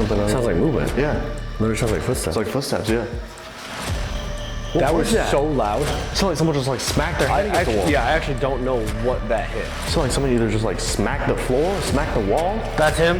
something. Sounds like movement. Yeah. Literally sounds like footsteps. It's like footsteps, yeah. That was so loud. It sounded like someone just like smacked their head against the wall. Yeah, I actually don't know what that hit. It sounded like somebody either just like smacked the floor, smacked the wall. That's him.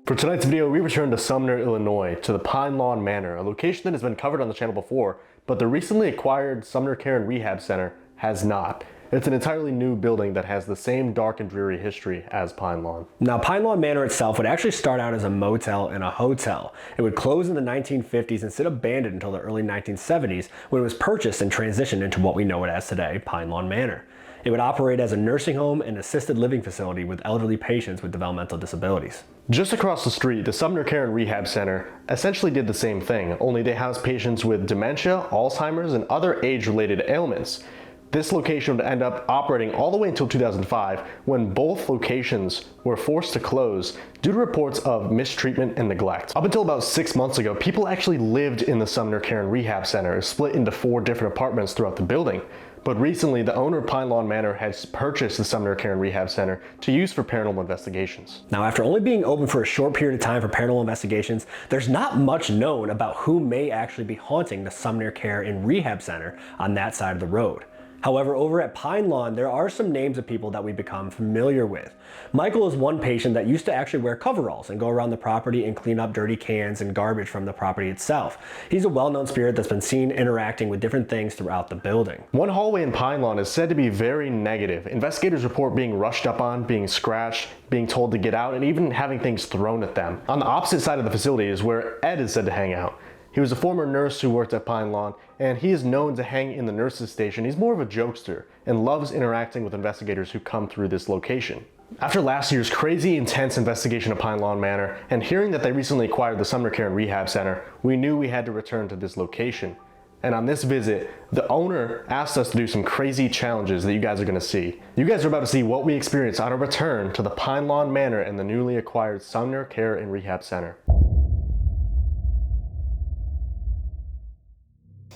For tonight's video, we returned to Sumner, Illinois, to the Pine Lawn Manor, a location that has been covered on the channel before, but the recently acquired Sumner Care Rehab Center has not. It's an entirely new building that has the same dark and dreary history as Pine Lawn. Now, Pine Lawn Manor itself would actually start out as a motel and a hotel. It would close in the 1950s and sit abandoned until the early 1970s when it was purchased and transitioned into what we know it as today, Pine Lawn Manor. It would operate as a nursing home and assisted living facility with elderly patients with developmental disabilities. Just across the street, the Sumner Care Rehab Center essentially did the same thing, only they house patients with dementia, Alzheimer's, and other age-related ailments. This location would end up operating all the way until 2005, when both locations were forced to close due to reports of mistreatment and neglect. Up until about 6 months ago, people actually lived in the Sumner Care Rehab Center, split into 4 different apartments throughout the building. But recently, the owner of Pine Lawn Manor has purchased the Sumner Care Rehab Center to use for paranormal investigations. Now, after only being open for a short period of time for paranormal investigations, there's not much known about who may actually be haunting the Sumner Care and Rehab Center on that side of the road. However, over at Pine Lawn, there are some names of people that we've become familiar with. Michael is one patient that used to actually wear coveralls and go around the property and clean up dirty cans and garbage from the property itself. He's a well-known spirit that's been seen interacting with different things throughout the building. One hallway in Pine Lawn is said to be very negative. Investigators report being rushed up on, being scratched, being told to get out, and even having things thrown at them. On the opposite side of the facility is where Ed is said to hang out. He was a former nurse who worked at Pine Lawn, and he is known to hang in the nurses' station. He's more of a jokester and loves interacting with investigators who come through this location. After last year's crazy, intense investigation of Pine Lawn Manor, and hearing that they recently acquired the Sumner Care and Rehab Center, we knew we had to return to this location. And on this visit, the owner asked us to do some crazy challenges that you guys are gonna see. You guys are about to see what we experienced on our return to the Pine Lawn Manor and the newly acquired Sumner Care and Rehab Center.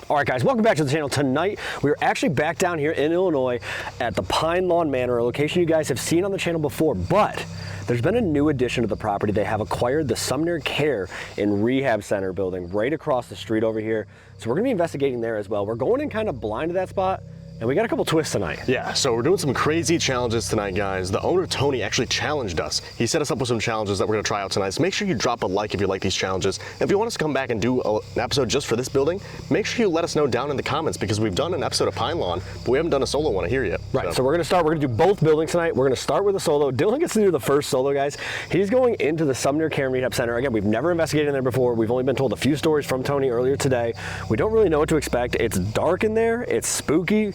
All right, guys, welcome back to the channel. Tonight, we're actually back down here in Illinois at the Pine Lawn Manor, a location you guys have seen on the channel before, but there's been a new addition to the property. They have acquired the Sumner Care and Rehab Center building right across the street over here. So we're gonna be investigating there as well. We're going in kind of blind to that spot, and we got a couple twists tonight. Yeah, so we're doing some crazy challenges tonight, guys. The owner, Tony, actually challenged us. He set us up with some challenges that we're gonna try out tonight. So make sure you drop a like if you like these challenges. If you want us to come back and do an episode just for this building, make sure you let us know down in the comments, because we've done an episode of Pine Lawn, but we haven't done a solo one here yet. Right, so we're gonna do both buildings tonight. We're gonna start with a solo. Dylan gets to do the first solo, guys. He's going into the Sumner Care and Rehab Center. Again, we've never investigated in there before. We've only been told a few stories from Tony earlier today. We don't really know what to expect. It's dark in there, it's spooky.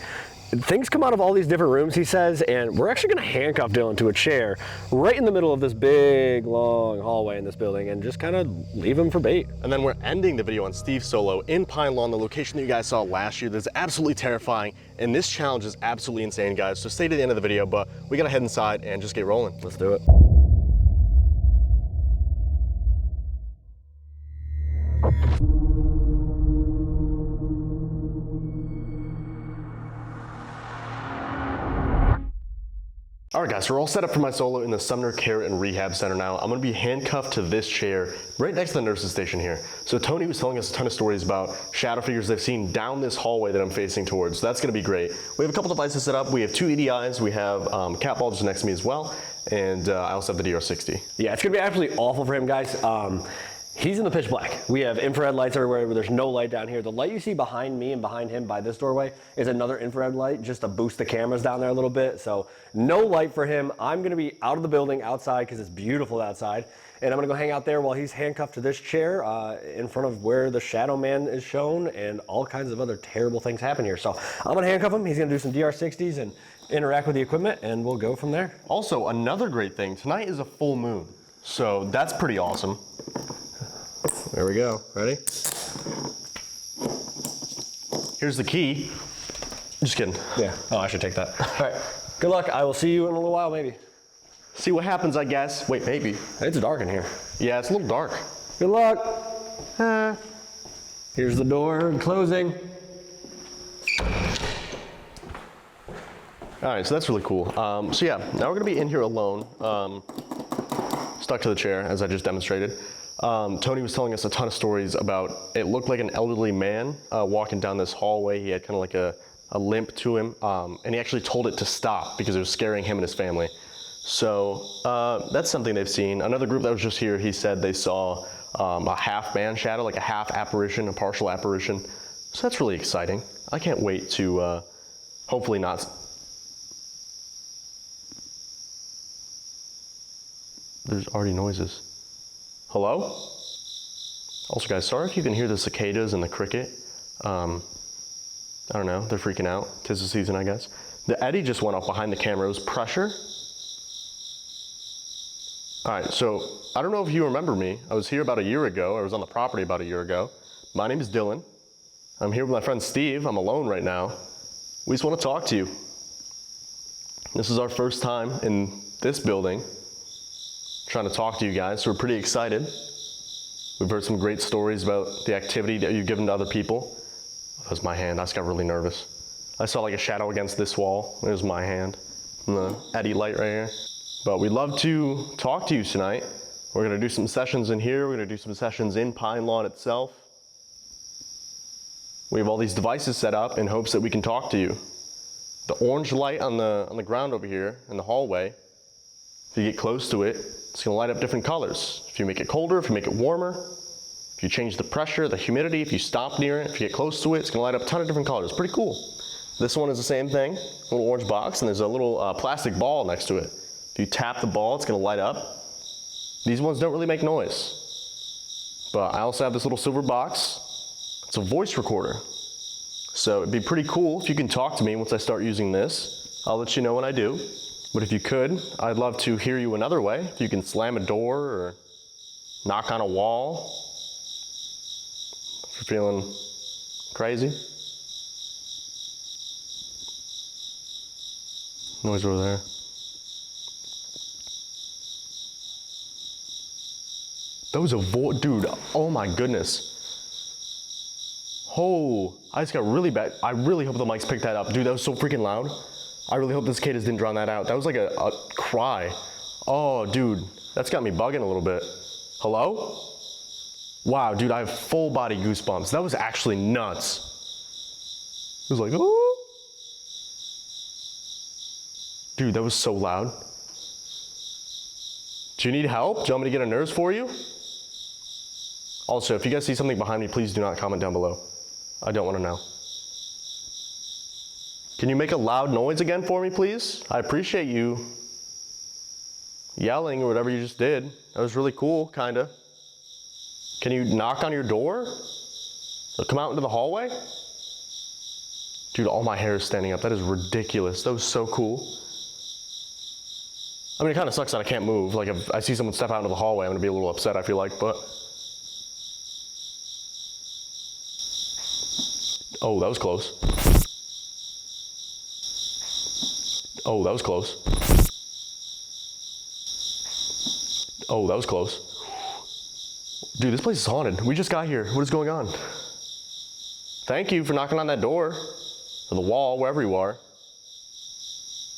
Things come out of all these different rooms, he says, and we're actually gonna handcuff Dylan to a chair right in the middle of this big, long hallway in this building and just kind of leave him for bait. And then we're ending the video on Steve's solo in Pine Lawn, the location that you guys saw last year. That's absolutely terrifying, and this challenge is absolutely insane, guys. So stay to the end of the video, but we gotta head inside and just get rolling. Let's do it. All right, guys, so we're all set up for my solo in the Sumner Care and Rehab Center now. I'm gonna be handcuffed to this chair right next to the nurse's station here. So Tony was telling us a ton of stories about shadow figures they've seen down this hallway that I'm facing towards. So that's gonna be great. We have a couple devices set up. We have 2 EDIs. We have cat ball just next to me as well. And I also have the DR60. Yeah, it's gonna be absolutely awful for him, guys. He's in the pitch black. We have infrared lights everywhere, but there's no light down here. The light you see behind me and behind him by this doorway is another infrared light just to boost the cameras down there a little bit. So no light for him. I'm gonna be out of the building outside because it's beautiful outside. And I'm gonna go hang out there while he's handcuffed to this chair in front of where the Shadow Man is shown, and all kinds of other terrible things happen here. So I'm gonna handcuff him. He's gonna do some DR60s and interact with the equipment, and we'll go from there. Also, another great thing, tonight is a full moon. So that's pretty awesome. There we go. Ready? Here's the key. Just kidding. Yeah. Oh, I should take that. All right. Good luck. I will see you in a little while, maybe. See what happens, I guess. Wait, maybe. It's dark in here. Yeah, it's a little dark. Good luck. Here's the door closing. All right, so that's really cool. So yeah, now we're gonna be in here alone, stuck to the chair, as I just demonstrated. Tony was telling us a ton of stories about, it looked like an elderly man walking down this hallway. He had kind of like a limp to him, and he actually told it to stop because it was scaring him and his family. So that's something they've seen. Another group that was just here, he said they saw a half man shadow, like a half apparition, a partial apparition. So that's really exciting. I can't wait to hopefully not. There's already noises. Hello? Also guys, sorry if you can hear the cicadas and the cricket. I don't know, they're freaking out. 'Tis the season, I guess. The eddy just went off behind the camera. It was pressure. All right, so I don't know if you remember me. I was here about a year ago. I was on the property about a year ago. My name is Dylan. I'm here with my friend Steve. I'm alone right now. We just want to talk to you. This is our first time in this building trying to talk to you guys, so we're pretty excited. We've heard some great stories about the activity that you've given to other people. That was my hand. I just got really nervous. I saw like a shadow against this wall. It was my hand. And the eddy light right here. But we'd love to talk to you tonight. We're gonna do some sessions in here. We're gonna do some sessions in Pine Lawn itself. We have all these devices set up in hopes that we can talk to you. The orange light on the ground over here in the hallway, if you get close to it, it's gonna light up different colors. If you make it colder, if you make it warmer, if you change the pressure, the humidity, if you stop near it, if you get close to it, it's gonna light up a ton of different colors. Pretty cool. This one is the same thing, a little orange box, and there's a little plastic ball next to it. If you tap the ball, it's gonna light up. These ones don't really make noise. But I also have this little silver box. It's a voice recorder. So it'd be pretty cool if you can talk to me once I start using this. I'll let you know when I do. But if you could, I'd love to hear you another way. If you can slam a door or knock on a wall. If you're feeling crazy. Noise over there. That was a voice, dude, oh my goodness. Oh, I just got really bad. I really hope the mics picked that up. Dude, that was so freaking loud. I really hope the cicadas didn't drown that out. That was like a cry. Oh, dude, that's got me bugging a little bit. Hello? Wow, dude, I have full body goosebumps. That was actually nuts. It was like, oh. Dude, that was so loud. Do you need help? Do you want me to get a nurse for you? Also, if you guys see something behind me, please do not comment down below. I don't want to know. Can you make a loud noise again for me, please? I appreciate you yelling or whatever you just did. That was really cool, kinda. Can you knock on your door? Or come out into the hallway? Dude, all my hair is standing up. That is ridiculous. That was so cool. I mean, it kind of sucks that I can't move. Like, if I see someone step out into the hallway, I'm gonna be a little upset, I feel like, but. Oh, that was close. Oh, that was close. Oh, that was close. Dude, this place is haunted. We just got here. What is going on? Thank you for knocking on that door, or the wall, wherever you are.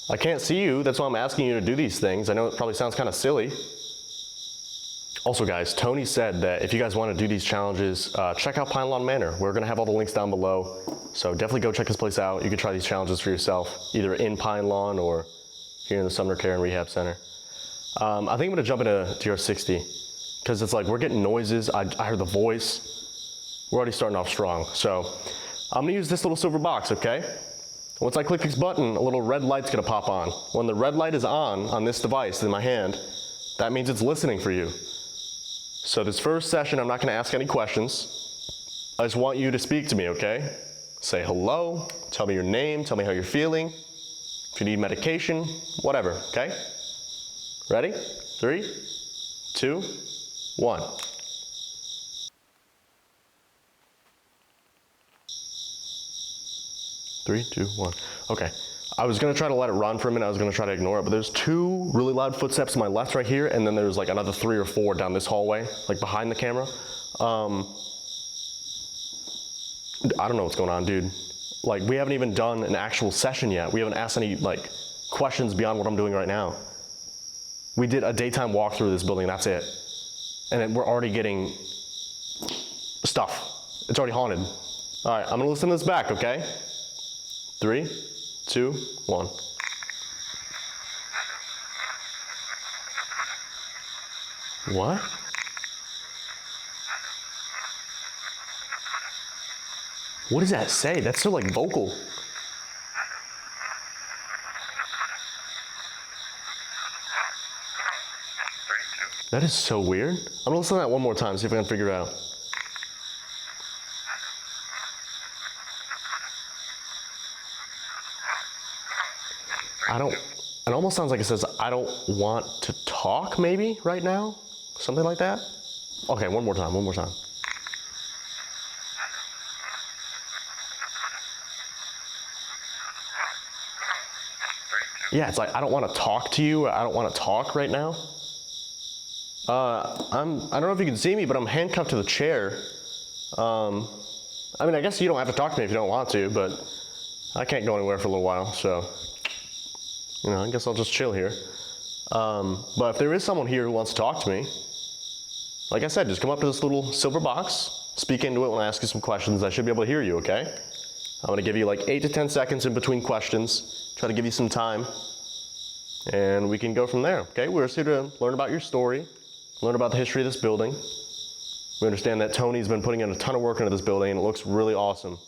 I can't see you. That's why I'm asking you to do these things. I know it probably sounds kind of silly. Also guys, Tony said that if you guys want to do these challenges, check out Pine Lawn Manor. We're going to have all the links down below. So definitely go check this place out. You can try these challenges for yourself, either in Pine Lawn or here in the Sumner Care Rehab Center. I think I'm going to jump into TR60 because it's like we're getting noises. I heard the voice. We're already starting off strong. So I'm going to use this little silver box, okay? Once I click this button, a little red light's going to pop on. When the red light is on this device in my hand, that means it's listening for you. So this first session, I'm not gonna ask any questions. I just want you to speak to me, okay? Say hello, tell me your name, tell me how you're feeling, if you need medication, whatever, okay? Ready? 3, 2, 1. Three, two, one. Okay. I was gonna try to let it run for a minute. I was gonna try to ignore it, but there's 2 really loud footsteps to my left right here, and then there's like another 3 or 4 down this hallway, like behind the camera. I don't know what's going on, dude. Like, we haven't even done an actual session yet. We haven't asked any like questions beyond what I'm doing right now. We did a daytime walk through this building, that's it. And then we're already getting stuff. It's already haunted. All right, I'm gonna listen to this back, okay? 3, 2, 1. What? What does that say? That's so like vocal. That is so weird. I'm gonna listen to that one more time, see if I can figure it out. It almost sounds like it says, I don't want to talk, maybe, right now? Something like that? Okay, one more time. Yeah, it's like, I don't want to talk to you. I don't want to talk right now. I don't know if you can see me, but I'm handcuffed to the chair. I mean, I guess you don't have to talk to me if you don't want to, but I can't go anywhere for a little while, so, you know, I guess I'll just chill here. But if there is someone here who wants to talk to me, like I said, just come up to this little silver box, speak into it when I ask you some questions. I should be able to hear you, okay? I'm gonna give you like 8 to 10 seconds in between questions, try to give you some time, and we can go from there, okay? We're just here to learn about your story, learn about the history of this building. We understand that Tony's been putting in a ton of work into this building and it looks really awesome.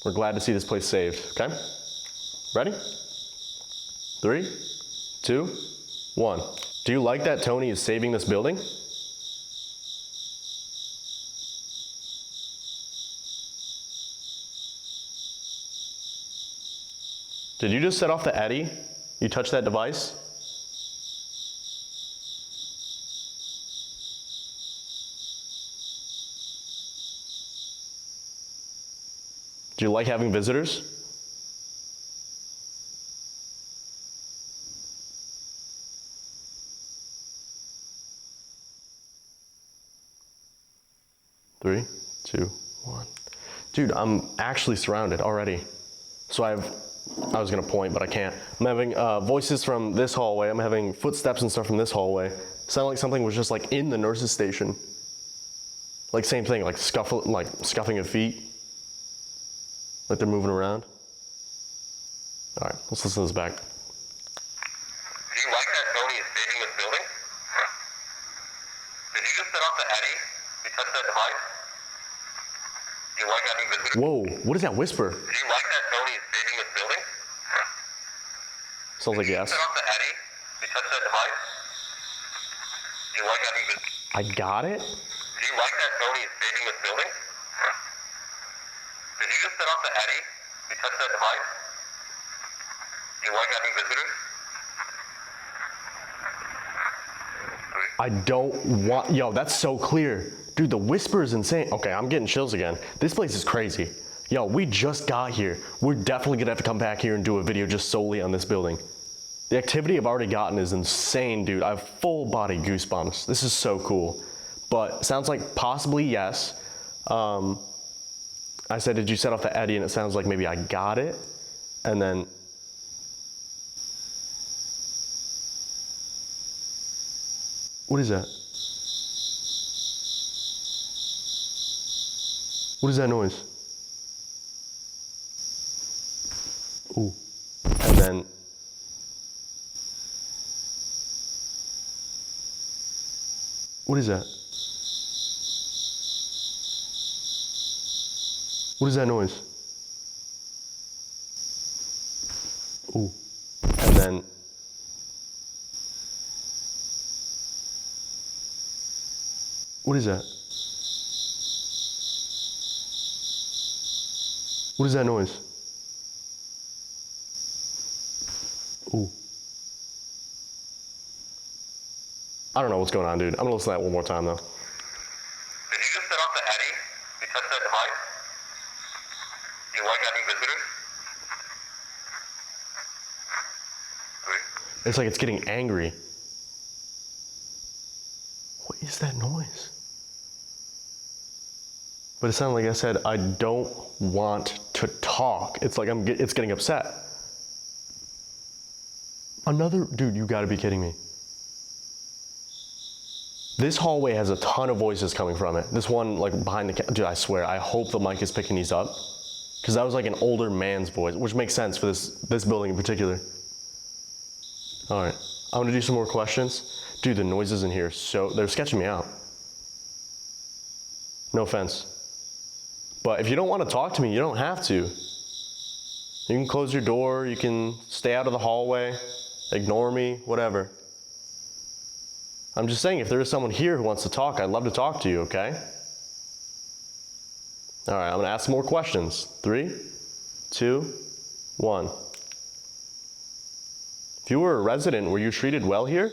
We're glad to see this place saved, okay? Ready? 3, 2, 1. Do you like that Tony is saving this building? Did you just set off the eddy? You touched that device? Do you like having visitors? Three, 2, 1. Dude, I'm actually surrounded already. So I was gonna point, but I can't. I'm having voices from this hallway. I'm having footsteps and stuff from this hallway. Sounded like something was just like in the nurse's station. Like same thing, like scuffing of feet. Like they're moving around. All right, let's listen to this back. Do you like that Tony is saving this building? Did you just set off the eddy? You touched that device? Do you like having visitors? Whoa, what is that whisper? Do you like that Tony is saving this building? Sounds like yes. Set off the eddy? You touched that device? Do you like having visitors? I got it? Do you like that Tony is saving this building? Did you just set off the eddy? You touched that device? Do you like having visitors? I don't want, yo, that's so clear. Dude, the whisper is insane. Okay, I'm getting chills again. This place is crazy. Yo, we just got here. We're definitely gonna have to come back here and do a video just solely on this building. The activity I've already gotten is insane, dude. I have full body goosebumps. This is so cool. But sounds like possibly yes. I said, did you set off the eddy? And it sounds like maybe I got it. And then, what is that? What is that noise? Ooh. And then, what is that? What is that noise? Ooh. And then, what is that? What is that noise? Ooh. I don't know what's going on, dude. I'm gonna listen to that one more time, though. Did you just set off the eddy? You touched that device? Do you like having visitors? It's like it's getting angry. What is that noise? But it sounded like I said, I don't want to talk. It's like it's getting upset. Another, dude, you gotta be kidding me. This hallway has a ton of voices coming from it. This one, like behind the, dude, I swear, I hope the mic is picking these up. Because that was like an older man's voice, which makes sense for this building in particular. All right, I'm gonna do some more questions. Dude, the noises in here, they're sketching me out. No offense. But if you don't wanna talk to me, you don't have to. You can close your door, you can stay out of the hallway, ignore me, whatever. I'm just saying, if there is someone here who wants to talk, I'd love to talk to you, okay? All right, I'm gonna ask some more questions. 3, 2, 1. If you were a resident, were you treated well here?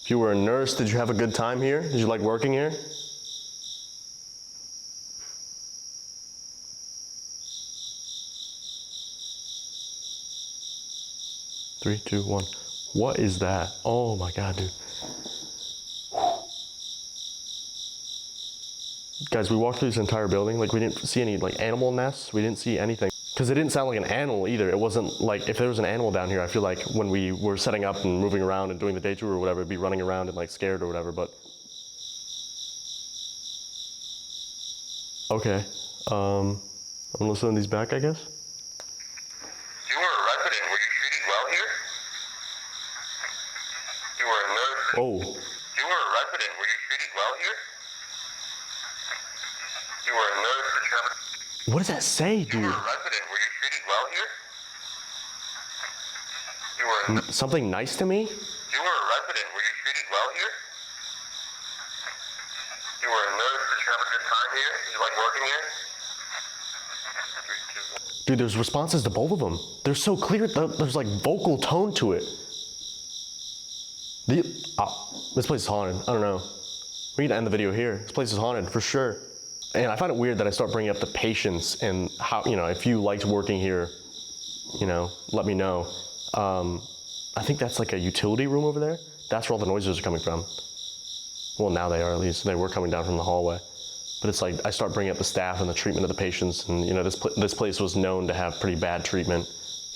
If you were a nurse, did you have a good time here? Did you like working here? Three, two, one. What is that? Oh my God, dude. Guys, we walked through this entire building. Like, we didn't see any like animal nests. We didn't see anything. Because it didn't sound like an animal either. It wasn't like, if there was an animal down here, I feel like when we were setting up and moving around and doing the day tour or whatever, it'd be running around and like scared or whatever, but. Okay, I'm gonna listen these back, I guess. You were a resident. Were you treated well here? You were a nurse. Oh, You were a resident. Were you treated well here? You were a nurse. Did you have a... what does that say, You dude? were a resident. Were you treated well here? You were a... Something nice to me? You were a resident. Were you treated well here? You were a nurse. Did you have a good time here? Did you like working here? 3, 2, 1. Dude, there's responses to both of them. They're so clear, there's like vocal tone to it. This place is haunted, I don't know. We need to end the video here. This place is haunted, for sure. And I find it weird that I start bringing up the patients and how, you know, if you liked working here, you know, let me know. I think that's like a utility room over there. That's where all the noises are coming from. Well, now they are, at least. They were coming down from the hallway. But it's like, I start bringing up the staff and the treatment of the patients. And you know, this place was known to have pretty bad treatment.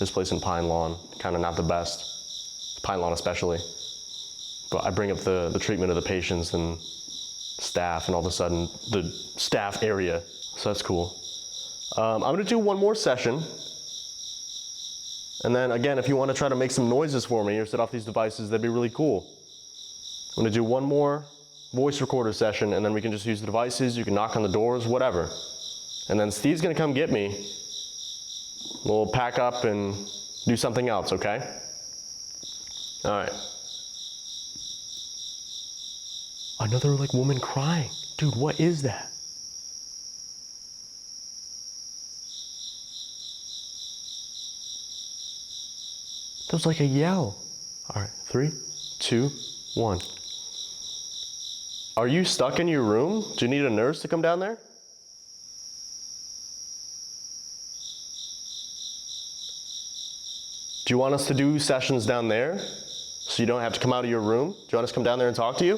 This place in Pine Lawn, kind of not the best. Pine Lawn especially. But I bring up the treatment of the patients and staff, and all of a sudden, the staff area. So that's cool. I'm gonna do one more session. And then again, if you wanna try to make some noises for me or set off these devices, that'd be really cool. I'm gonna do one more voice recorder session, and then we can just use the devices, you can knock on the doors, whatever. And then Steve's gonna come get me. We'll pack up and do something else, okay? All right. Another like woman crying. Dude, what is that? That was like a yell. All right, 3, 2, 1. Are you stuck in your room? Do you need a nurse to come down there? Do you want us to do sessions down there so you don't have to come out of your room? Do you want us to come down there and talk to you?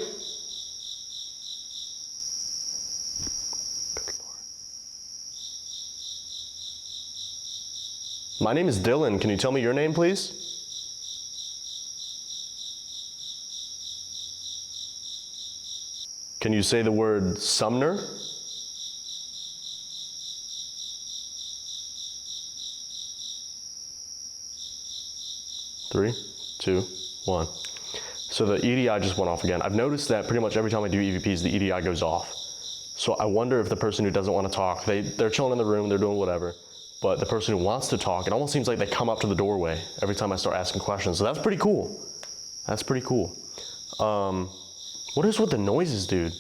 Good Lord. My name is Dylan. Can you tell me your name, please? Can you say the word Sumner? Three, 2, 1. So the EDI just went off again. I've noticed that pretty much every time I do EVPs, the EDI goes off. So I wonder if the person who doesn't want to talk, they're chilling in the room, they're doing whatever, but the person who wants to talk, it almost seems like they come up to the doorway every time I start asking questions. So that's pretty cool. That's pretty cool. What is with the noises, dude?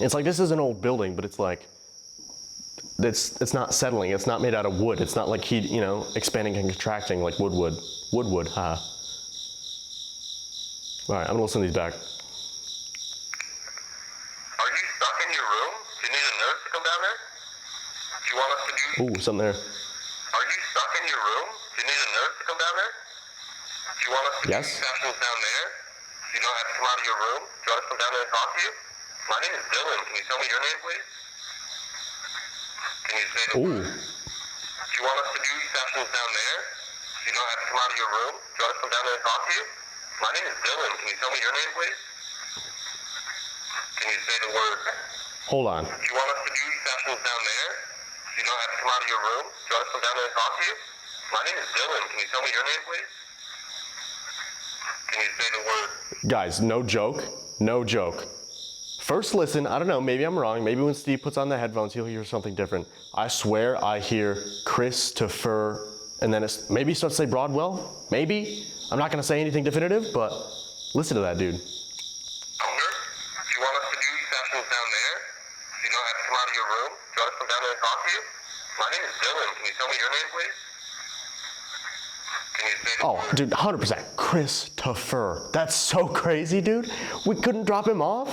It's like, this is an old building, but it's like, it's not settling. It's not made out of wood. It's not like heat, you know, expanding and contracting like wood. Wood, haha. All right, I'm gonna listen to these back. Are you stuck in your room? Do you need a nurse to come down there? Ooh, something there. Are you stuck in your room? Do you need a nurse to come down there? Do you want us to Yes. do sessions down there? Do you not have to come out of your room? Do you want us to come down there and talk to you? My name is Dylan. Can you tell me your name, please? Can you say the Ooh. word? Do you want us to do sessions down there? Do you not have to come out of your room? Do you want us to come down there and talk to you? My name is Dylan. Can you tell me your name, please? Can you say the word? Hold on. Do you want us to do sessions down there? Do you not have to come out of your room? Do you want us to come down there and talk to you? My name is Dylan. Can you tell me your name, please? Can you say the word? Guys, no joke. No joke. First listen, I don't know, maybe I'm wrong. Maybe when Steve puts on the headphones, he'll hear something different. I swear I hear Christopher, and then maybe he starts to say Broadwell. Maybe. I'm not going to say anything definitive, but listen to that dude. Sumner, do you want us to do sessions down there? Do you not have to come out of your room? Do you want us to come down there and talk to you? My name is Dylan. Can you tell me your name, please? Can you say the Oh, word? dude, 100%. Christopher. That's so crazy, dude. We couldn't drop him off.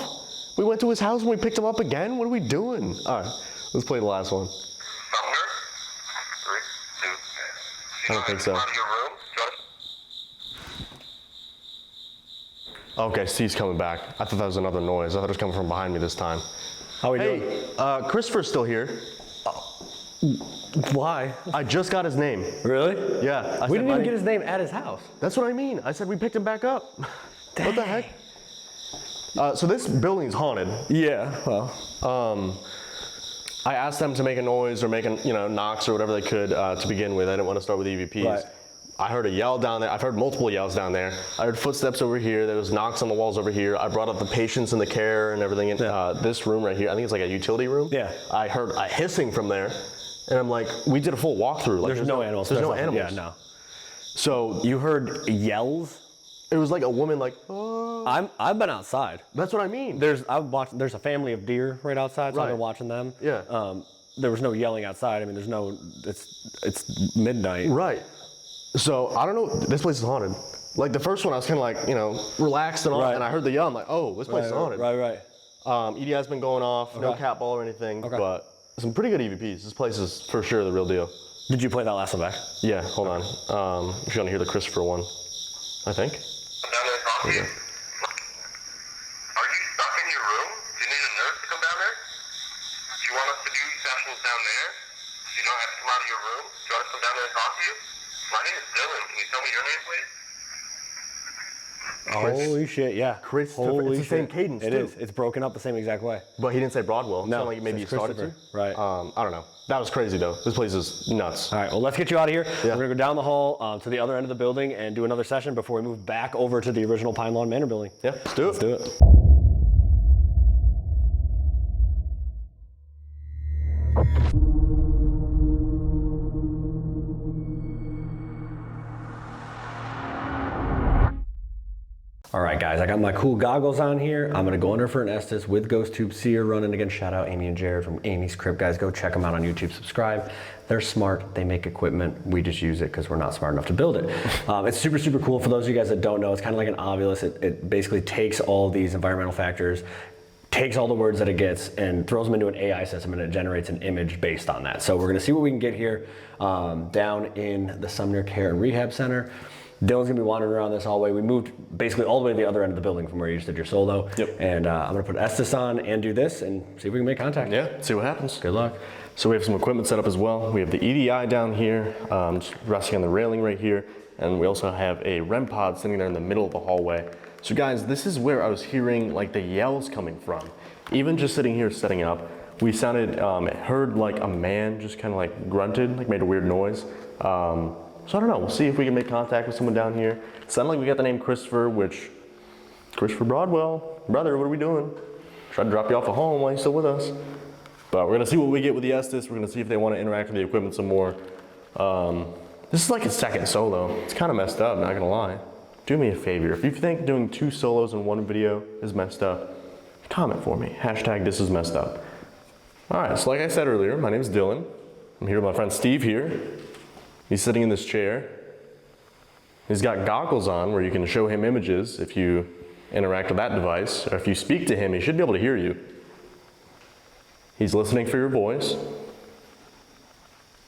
We went to his house and we picked him up again. What are we doing? All right, let's play the last one. Sumner? 3, 2, I do you don't not think have to so. come out of your room? Do you want us Okay, Steve's coming back. I thought that was another noise. I thought it was coming from behind me this time. How we doing? Hey, Christopher's still here. Why? I just got his name. Really? Yeah. I We said didn't my even name- get his name at his house. That's what I mean. I said we picked him back up. What the heck? So this building's haunted. Yeah, well. I asked them to make a noise or make knocks or whatever they could to begin with. I didn't want to start with EVPs. Right. I heard a yell down there. I've heard multiple yells down there. I heard footsteps over here. There was knocks on the walls over here. I brought up the patients and the care and everything in this room right here. I think it's like a utility room. Yeah. I heard a hissing from there. And I'm like, we did a full walkthrough. Like, There's no animals. There's no nothing. animals. Yeah, no. So You heard yells? it was like a woman like, oh. I've been outside. That's what I mean. There's a family of deer right outside, so I've Right. been watching them. Yeah. There was no yelling outside. I mean, it's midnight. Right. So I don't know. This place is haunted. Like the first one, I was kind of like, relaxed and all, Right. and I heard the yell. I'm like, oh, this place is haunted. Right. EDI's been going off, no Okay. cat ball or anything, Okay. but some pretty good EVPs. This place is for sure the real deal. Did you play that last one back? Yeah, hold on. If you want to hear the Christopher one, I think. come down there and talk to you? Are you stuck in your room? Do you need a nurse to come down there? Do you want us to do sessions down there? Do you not have to come out of your room? Do you want us to come down there and talk to you? My name is Dylan. Can you tell me your name, please? Holy shit, yeah. Christopher. Holy It's the same shit. cadence, It too. is. It's broken up the same exact way. But he didn't say Broadwell. It No, sounded like maybe he it's started to. Christopher. Right. I don't know. That was crazy though. This place is nuts. All right, well, let's get you out of here. Yeah. We're gonna go down the hall to the other end of the building and do another session before we move back over to the original Pine Lawn Manor building. Yeah, let's do it. Let's do it. All right, guys, I got my cool goggles on here. I'm gonna go under for an Estes with Ghost Tube Seer running. Again, shout out Amy and Jared from Amy's Crib. Guys, go check them out on YouTube, subscribe. They're smart, they make equipment. We just use it because we're not smart enough to build it. It's super, super cool. For those of you guys that don't know, it's kind of like an Ovilus. It basically takes all these environmental factors, takes all the words that it gets and throws them into an AI system, and it generates an image based on that. So we're gonna see what we can get here down in the Sumner Care Rehab Center. Dylan's gonna be wandering around this hallway. We moved basically all the way to the other end of the building from where you just did your solo. Yep. And I'm gonna put Estes on and do this and see if we can make contact. Yeah, see what happens. Good luck. So we have some equipment set up as well. We have the EDI down here, just resting on the railing right here. And we also have a REM pod sitting there in the middle of the hallway. So guys, this is where I was hearing like the yells coming from. Even just sitting here setting up, we heard like a man just kind of like grunted, like made a weird noise. So I don't know, we'll see if we can make contact with someone down here. It sounded like we got the name Christopher, Christopher Broadwell. Brother, what are we doing? Tried to drop you off at home while you're still with us. But we're gonna see what we get with the Estes. We're gonna see if they wanna interact with the equipment some more. This is like a second solo. It's kind of messed up, not gonna lie. Do me a favor, if you think doing 2 solos in one video is messed up, comment for me, #this is messed up. All right, so like I said earlier, my name is Dylan. I'm here with my friend Steve here. He's sitting in this chair. He's got goggles on where you can show him images if you interact with that device, or if you speak to him, he should be able to hear you. He's listening for your voice.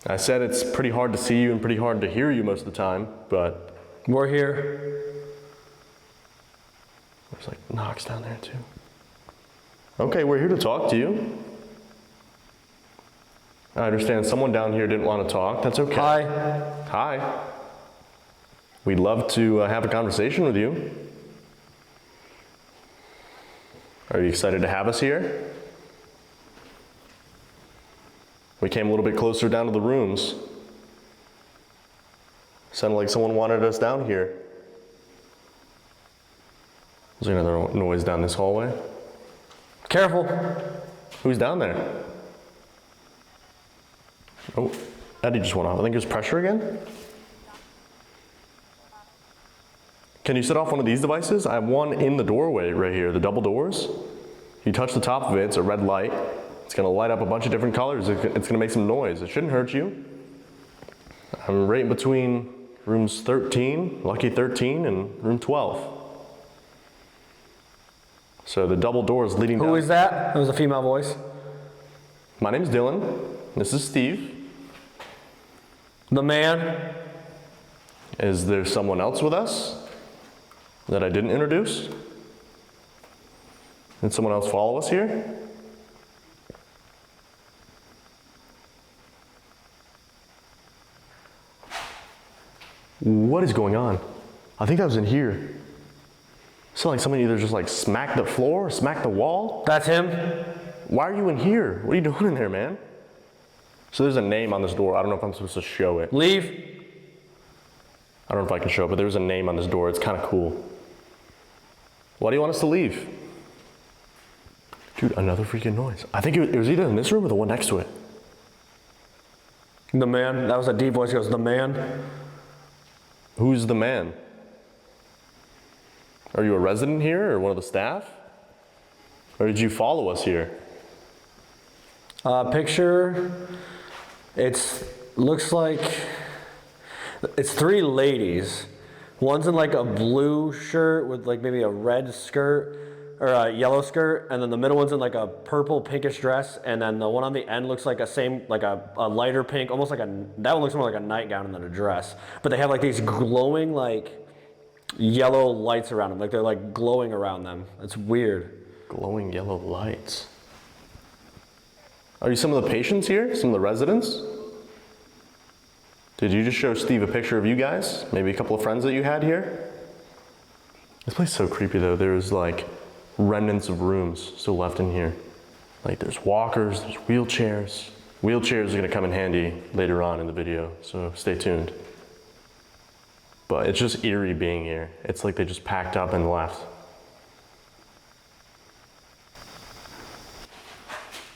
I said it's pretty hard to see you and pretty hard to hear you most of the time, but We're here. there's like knocks down there too. Okay, we're here to talk to you. I understand someone down here didn't want to talk. That's okay. Hi. Hi. We'd love to have a conversation with you. Are you excited to have us here? We came a little bit closer down to the rooms. Sounded like someone wanted us down here. Is there another noise down this hallway? Careful. Who's down there? Oh, Eddie just went off. I think there's pressure again. Can you set off one of these devices? I have one in the doorway right here, the double doors. You touch the top of it, it's a red light. It's gonna light up a bunch of different colors. It's gonna make some noise. It shouldn't hurt you. I'm right in between rooms 13, lucky 13, and room 12. So the double doors leading down. Who is that? That was a female voice. My name's Dylan. This is Steve. The man. Is there someone else with us that I didn't introduce? Did someone else follow us here? What is going on? I think that was in here. It sounded like someone either just like smacked the floor or smacked the wall. That's him. Why are you in here? What are you doing in there, man? So there's a name on this door. I don't know if I'm supposed to show it. Leave. I don't know if I can show it, but there's a name on this door. It's kind of cool. Why do you want us to leave? Dude, another freaking noise. I think it was either in this room or the one next to it. The man. That was a deep voice. He goes, the man. Who's the man? Are you a resident here or one of the staff? Or did you follow us here? Picture. Looks like it's three ladies. One's in like a blue shirt with like maybe a red skirt or a yellow skirt, and then the middle one's in like a purple pinkish dress, and then the one on the end looks like a lighter pink, almost like that one looks more like a nightgown than a dress. But they have like these glowing like yellow lights around them, like they're like glowing around them. It's weird. Glowing yellow lights. Are you some of the patients here? Some of the residents? Did you just show Steve a picture of you guys? Maybe a couple of friends that you had here? This place is so creepy though. There's like remnants of rooms still left in here. Like there's walkers, there's wheelchairs. Wheelchairs are gonna come in handy later on in the video, so stay tuned. But it's just eerie being here. It's like they just packed up and left.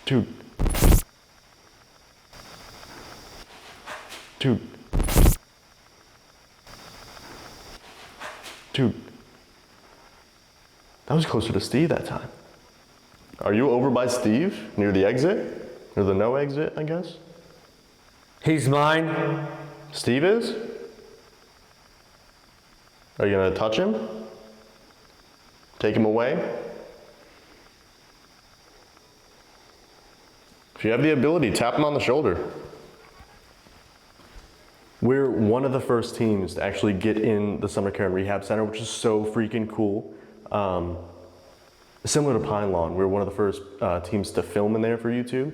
Dude. Dude. Dude. That was closer to Steve that time. Are you over by Steve? Near the exit? Near the no exit, I guess? He's mine. Steve is? Are you gonna touch him? Take him away? If you have the ability, tap him on the shoulder. We're one of the first teams to actually get in the Sumner Care Rehab Center, which is so freaking cool. Similar to Pine Lawn, we're one of the first teams to film in there for YouTube,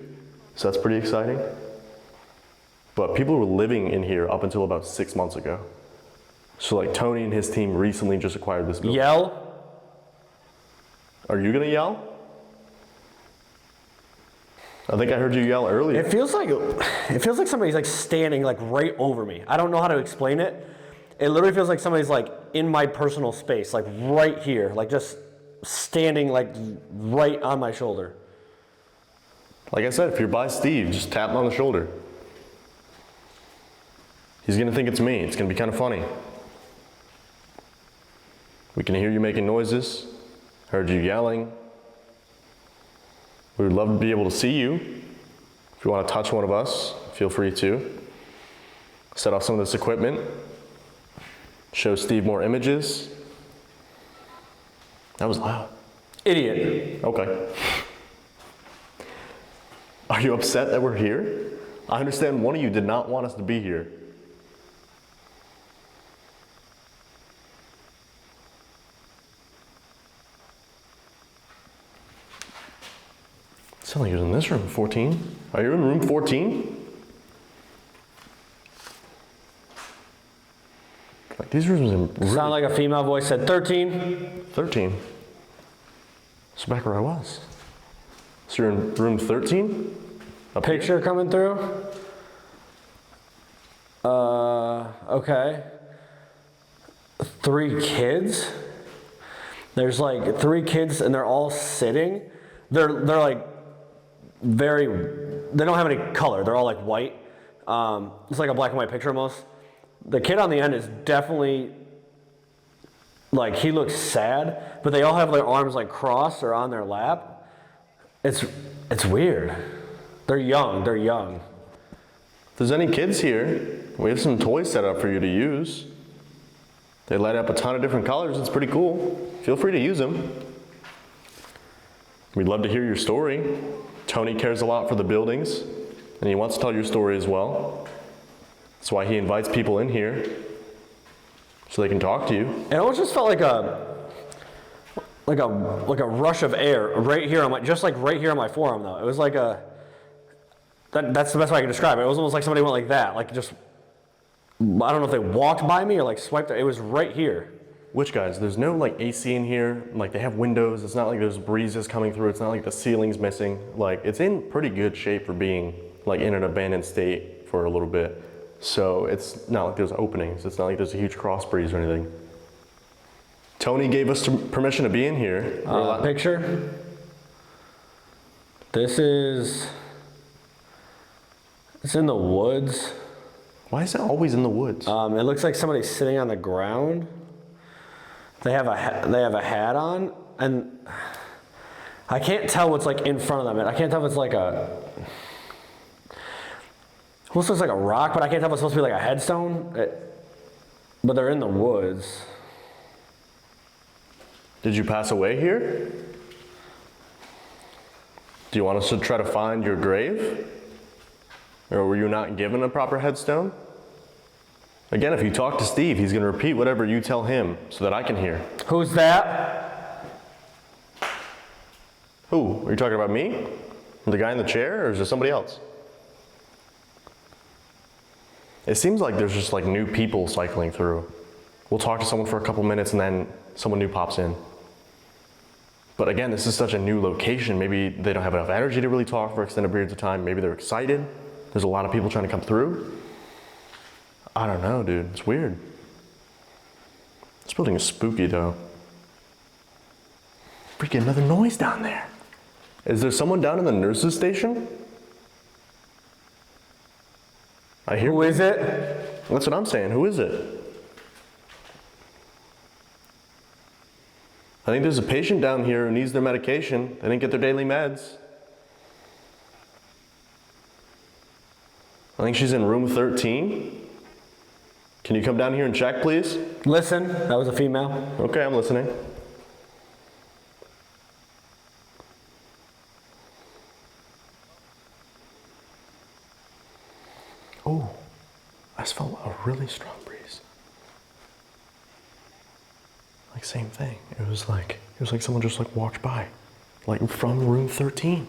so that's pretty exciting. But people were living in here up until about 6 months ago. So like Tony and his team recently just acquired this building. Yell. Are you gonna yell? I think I heard you yell earlier. It feels like somebody's like standing like right over me. I don't know how to explain it. It literally feels like somebody's like in my personal space, like right here, like just standing like right on my shoulder. Like I said, if you're by Steve, just tap him on the shoulder. He's gonna think it's me. It's gonna be kind of funny. We can hear you making noises. Heard you yelling. We would love to be able to see you. If you want to touch one of us, feel free to. Set off some of this equipment. Show Steve more images. That was loud. Idiot. Okay. Are you upset that we're here? I understand one of you did not want us to be here. Sound like he was in this room, 14. Are you in room 14? Like these rooms in Sound like a female voice said 13. 13. So back where I was. So you're in room 13? Up here? Picture coming through. Okay. 3 kids. There's like 3 kids and they're all sitting. They're like very, they don't have any color. They're all like white. It's like a black and white picture almost. The kid on the end is definitely, like, he looks sad, but they all have their arms like crossed or on their lap. It's weird. They're young. If there's any kids here, we have some toys set up for you to use. They light up a ton of different colors. It's pretty cool. Feel free to use them. We'd love to hear your story. Tony cares a lot for the buildings, and he wants to tell your story as well. That's why he invites people in here, so they can talk to you. It almost just felt like a rush of air right here on my, just like right here on my forearm though. It was like that's the best way I can describe it. It was almost like somebody went like that, like just, I don't know if they walked by me or like swiped it. It was right here. Which guys, there's no like AC in here, like they have windows, it's not like there's breezes coming through, it's not like the ceiling's missing. Like it's in pretty good shape for being like in an abandoned state for a little bit. So it's not like there's openings, it's not like there's a huge cross breeze or anything. Tony gave us permission to be in here. Picture. This is, it's in the woods. Why is it always in the woods? It looks like somebody's sitting on the ground. They have a hat on, and I can't tell what's like in front of them. I can't tell if it's like almost looks like a rock, but I can't tell if it's supposed to be like a headstone. But they're in the woods. Did you pass away here? Do you want us to try to find your grave? Or were you not given a proper headstone? Again, if you talk to Steve, he's going to repeat whatever you tell him so that I can hear. Who's that? Who? Are you talking about me? The guy in the chair, or is there somebody else? It seems like there's just like new people cycling through. We'll talk to someone for a couple minutes and then someone new pops in. But again, this is such a new location. Maybe they don't have enough energy to really talk for extended periods of time. Maybe they're excited. There's a lot of people trying to come through. I don't know, dude. It's weird. This building is spooky, though. Freaking another noise down there. Is there someone down in the nurses' station? I hear. Who is it? That's what I'm saying. Who is it? I think there's a patient down here who needs their medication. They didn't get their daily meds. I think she's in room 13. Can you come down here and check, please? Listen, that was a female. Okay, I'm listening. Oh, I just felt a really strong breeze. Like same thing. It was like someone just like walked by, like from room 13.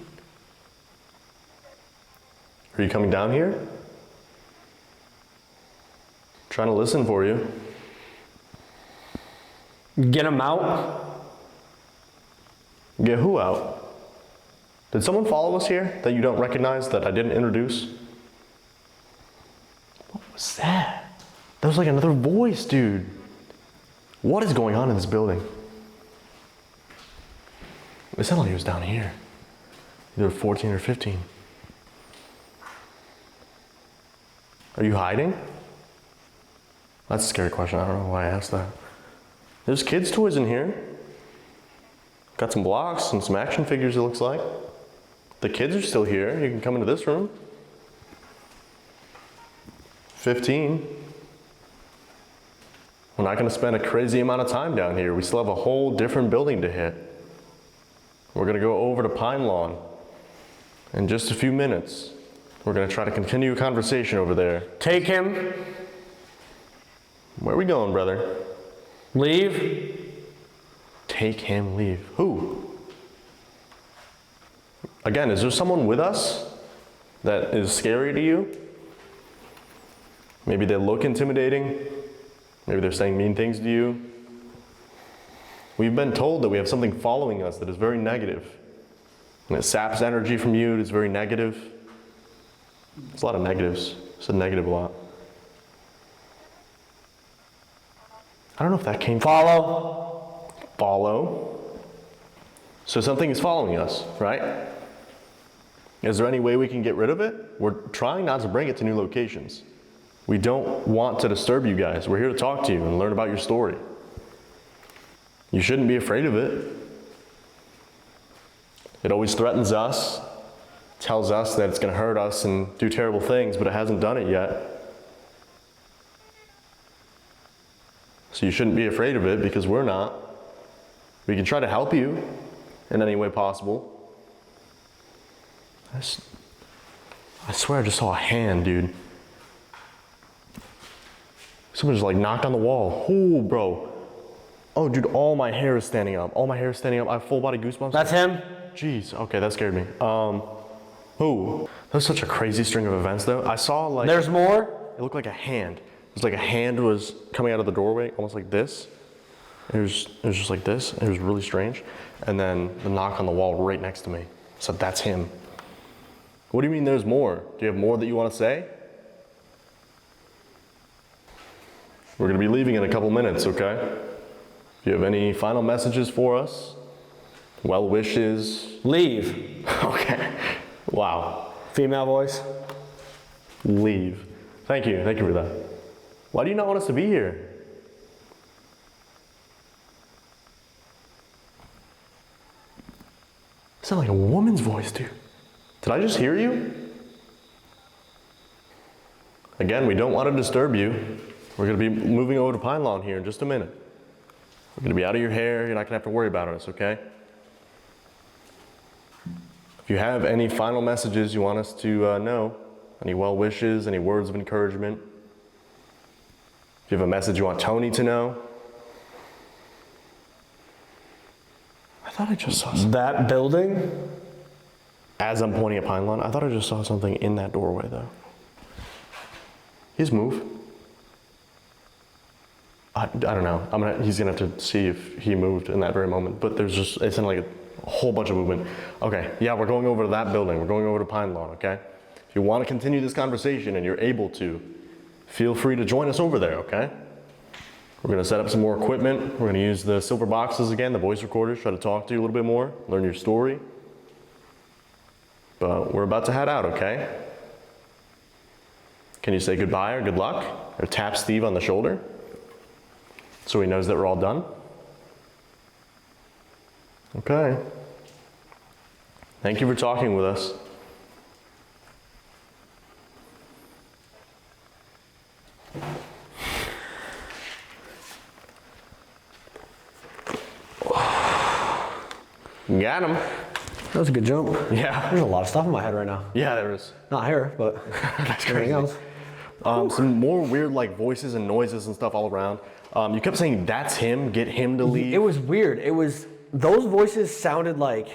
Are you coming down here? Trying to listen for you. Get him out. Get who out? Did someone follow us here that you don't recognize that I didn't introduce? What was that? That was like another voice, dude. What is going on in this building? It sounded like he was down here. Either 14 or 15. Are you hiding? That's a scary question. I don't know why I asked that. There's kids' toys in here. Got some blocks and some action figures, it looks like. The kids are still here. You can come into this room. 15. We're not going to spend a crazy amount of time down here. We still have a whole different building to hit. We're going to go over to Pine Lawn in just a few minutes. We're gonna try to continue a conversation over there. Take him. Where are we going, brother? Leave. Take him, leave. Who? Again, is there someone with us that is scary to you? Maybe they look intimidating. Maybe they're saying mean things to you. We've been told that we have something following us that is very negative. And it saps energy from you, it's very negative. There's a lot of negatives. It's a negative a lot. I don't know if that came from... Follow. So something is following us, right? Is there any way we can get rid of it? We're trying not to bring it to new locations. We don't want to disturb you guys. We're here to talk to you and learn about your story. You shouldn't be afraid of it. It always threatens us, tells us that it's going to hurt us and do terrible things, but it hasn't done it yet. So you shouldn't be afraid of it because we're not. We can try to help you in any way possible. I swear I just saw a hand, dude. Someone just like knocked on the wall. Oh, bro. Oh, dude, all my hair is standing up. All my hair is standing up. I have full body goosebumps. That's him. Jeez, okay, that scared me. Who? That was such a crazy string of events though. I saw like... There's more? It looked like a hand. It was like a hand was coming out of the doorway, almost like this. It was just like this. It was really strange. And then the knock on the wall right next to me. So that's him. What do you mean there's more? Do you have more that you want to say? We're going to be leaving in a couple minutes, okay? Do you have any final messages for us? Well wishes? Leave. Okay. Wow. Female voice. Leave. Thank you for that. Why do you not want us to be here? It sounded like a woman's voice, dude. Did I just hear you? Again, we don't want to disturb you. We're going to be moving over to Pine Lawn here in just a minute. We're going to be out of your hair. You're not going to have to worry about us, okay? If you have any final messages you want us to know, any well wishes, any words of encouragement, if you have a message you want Tony to know. I thought I just saw something. That building? As I'm pointing at Pine Lawn, I thought I just saw something in that doorway though. His move. I don't know. He's gonna have to see if he moved in that very moment, but there's just, it sounded like a whole bunch of movement. Okay, yeah, we're going over to that building. We're going over to Pine Lawn, okay? If you want to continue this conversation and you're able to, feel free to join us over there, okay? We're gonna set up some more equipment. We're gonna use the silver boxes again, the voice recorders, try to talk to you a little bit more, learn your story. But we're about to head out, okay? Can you say goodbye or good luck? Or tap Steve on the shoulder so he knows that we're all done? Okay. Thank you for talking with us. Got him. That was a good jump. Yeah. There's a lot of stuff in my head right now. Yeah, there is. Not hair, but That's everything crazy. else. Some more weird like voices and noises and stuff all around. You kept saying, that's him, get him to leave. It was weird. Those voices sounded like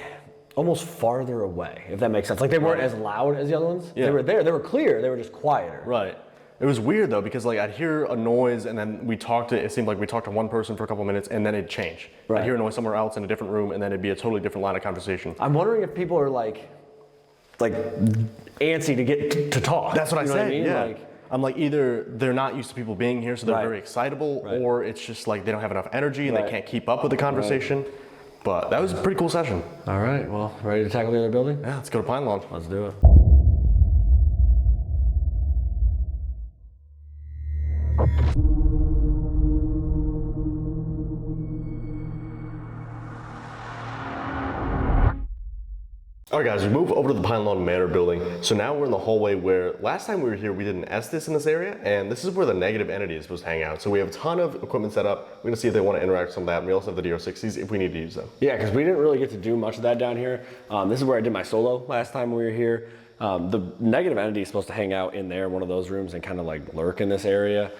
almost farther away, if that makes sense. Like they weren't as loud as the other ones. Yeah. They were there, they were clear, they were just quieter. Right. It was weird though, because like I'd hear a noise and then it seemed like we talked to one person for a couple minutes and then it'd change. Right. I'd hear a noise somewhere else in a different room and then it'd be a totally different line of conversation. I'm wondering if people are like antsy to get to talk. That's what You know I said, I mean? yeah. Like, I'm like, either they're not used to people being here, so they're Right. very excitable, Right. or it's just like they don't have enough energy and Right. they can't keep up with the conversation. But that was a pretty cool session. all right, well, ready to tackle the other building? Yeah, let's go to Pine Lawn. Let's do it. All right, guys, we moved over to the Pine Lawn Manor building. So now we're in the hallway where last time we were here, we did an Estes in this area, and this is where the negative entity is supposed to hang out. So we have a ton of equipment set up. We're gonna see if they want to interact with some of that. And we also have the DR60s if we need to use them. Yeah, because we didn't really get to do much of that down here. This is where I did my solo last time we were here. The negative entity is supposed to hang out in there, one of those rooms, and kind of like lurk in this area.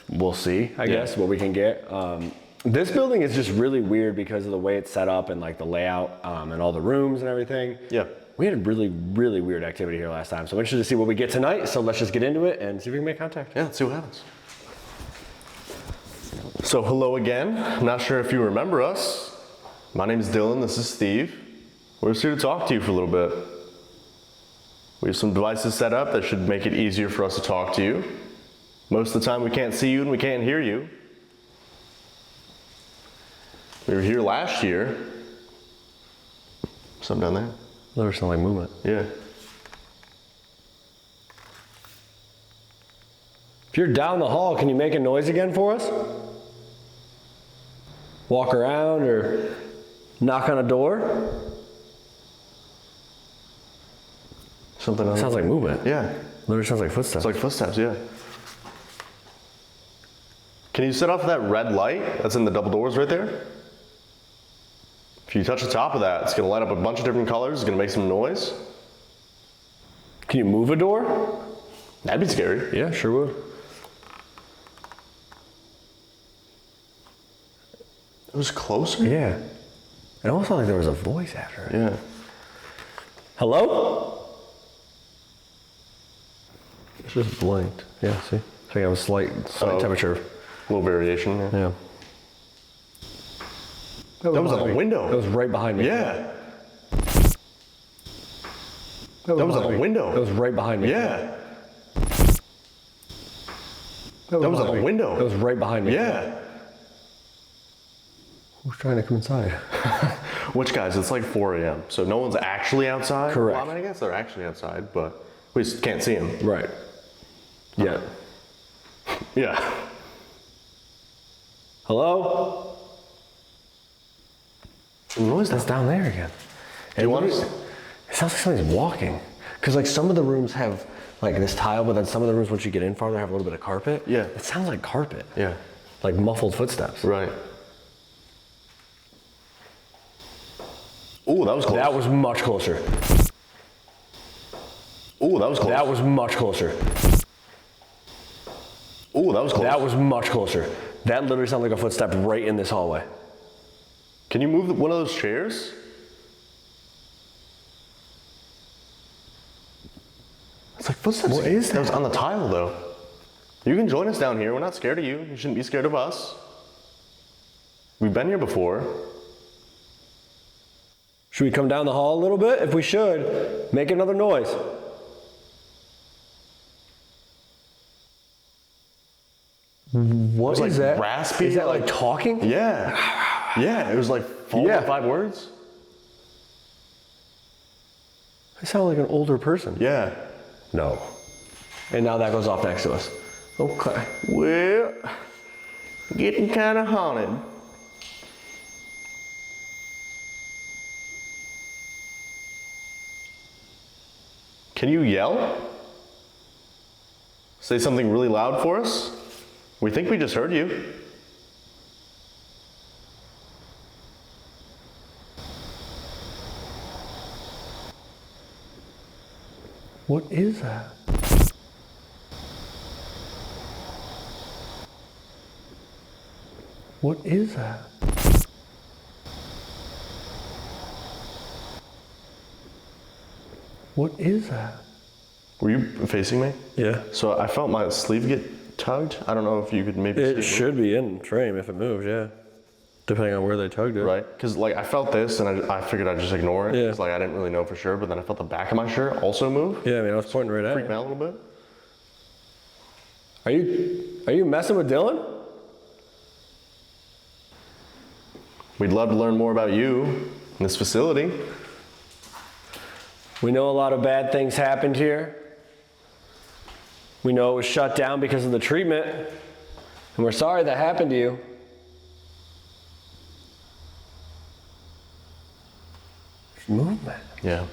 We'll see, I guess, what we can get. This building is just really weird because of the way it's set up and like the layout and all the rooms and everything. Yeah. We had really, really weird activity here last time. So I'm interested to see what we get tonight. So let's just get into it and see if we can make contact. Yeah, let's see what happens. So hello again. I'm not sure if you remember us. My name is Dylan, this is Steve. We're just here to talk to you for a little bit. We have some devices set up that should make it easier for us to talk to you. Most of the time we can't see you and we can't hear you. We were here last year. Something down there. There was some like movement. Yeah. If you're down the hall, can you make a noise again for us? Walk around or knock on a door? Something else. Sounds like movement. Yeah. Literally sounds like footsteps. It's like footsteps, yeah. Can you set off that red light that's in the double doors right there? If you touch the top of that, it's gonna light up a bunch of different colors, it's gonna make some noise. Can you move a door? That'd be scary. Yeah, sure would. It was closer? Yeah. It almost felt like there was a voice after it. Yeah. Hello? It's just blinked. Yeah, see? I think I was slight temperature. A little variation, yeah. Yeah. That was on the It window. was right behind me. Yeah. That was on the window. It was right behind me. Yeah. That was on the window. It was right behind me. Yeah. Who's trying to come inside? Which guys, it's like 4 a.m. So no one's actually outside. Correct. Well, I mean, I guess they're actually outside, but we just can't see them. Right. Yeah. Yeah. Hello? The noise That's down there again. Do you want It sounds like somebody's walking. Because like some of the rooms have like this tile, but then some of the rooms once you get in farther have a little bit of carpet. Yeah. It sounds like carpet. Yeah. Like muffled footsteps. Right. Ooh, that was close. That was much closer. Ooh, that was close. That was much closer. Ooh, that was close. That was much closer. That literally sounded like a footstep right in this hallway. Can you move one of those chairs? It's like footsteps. What is That was on the tile, though. You can join us down here. We're not scared of you. You shouldn't be scared of us. We've been here before. Should we come down the hall a little bit? If we should, make another noise. What is like that? raspy, Is that like like- talking? Yeah. Yeah, it was like 4 Yeah. or 5 words. I sound like an older person. Yeah. No. And now that goes off next to us. Okay. Well, getting kind of haunted. Can you yell? Say something really loud for us? We think we just heard you. What is that? What is that? What is that? Were you facing me? Yeah. So I felt my sleeve get tugged. I don't know if you could maybe see It should be in frame if it moves, yeah. Depending on where they tugged it. Right? Because like I felt this and I figured I'd just ignore it. Yeah. Because like I didn't really know for sure, but then I felt the back of my shirt also move. Yeah, I mean, I was pointing right at Freaked me it. out a little bit. Are you messing with Dylan? We'd love to learn more about you in this facility. We know a lot of bad things happened here. We know it was shut down because of the treatment. And we're sorry that happened to you. There's movement. Yeah.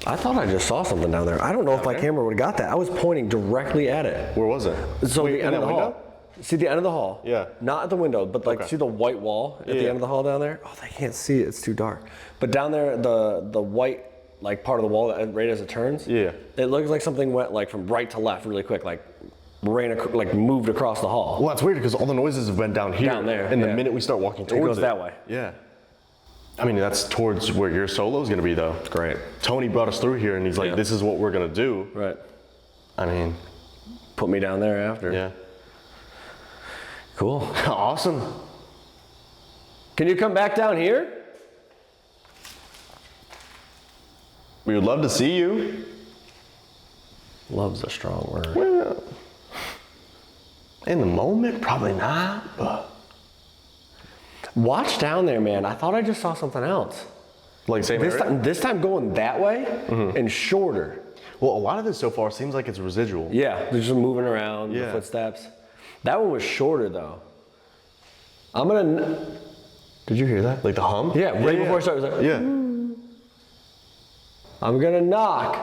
I thought I just saw something down there. I don't know if my camera would have got that. I was pointing directly at it. Where was it? So Wait, the end in of the that hall. window? See the end of the hall? Yeah. Not at the window, but like Okay. see the white wall at the Yeah. end of the hall down there? Oh, they can't see it. It's too dark. But down there, the white like part of the wall that right as it turns. Yeah. It looks like something went like from right to left really quick, like like moved across the hall. Well, that's weird because all the noises have been down here. Down there, And the yeah. minute we start walking It towards goes that way. Yeah. I mean, that's towards where your solo is going to be, though. Great. Tony brought us through here, and he's like, Yeah. this is what we're going to do. Right. I mean, Put me down there after. yeah. Cool. Awesome. Can you come back down here? We would love to see you. Love's a strong word. Well, in the moment, probably not, but Watch down there, man. I thought I just saw something else. like same area? This time going that way and shorter. Well, a lot of this so far seems like it's residual. Yeah, they're just moving around, the Yeah. footsteps. That one was shorter though. I'm gonna. Did you hear that? Like the hum? Yeah, right before I started. Like, Yeah. I'm gonna knock.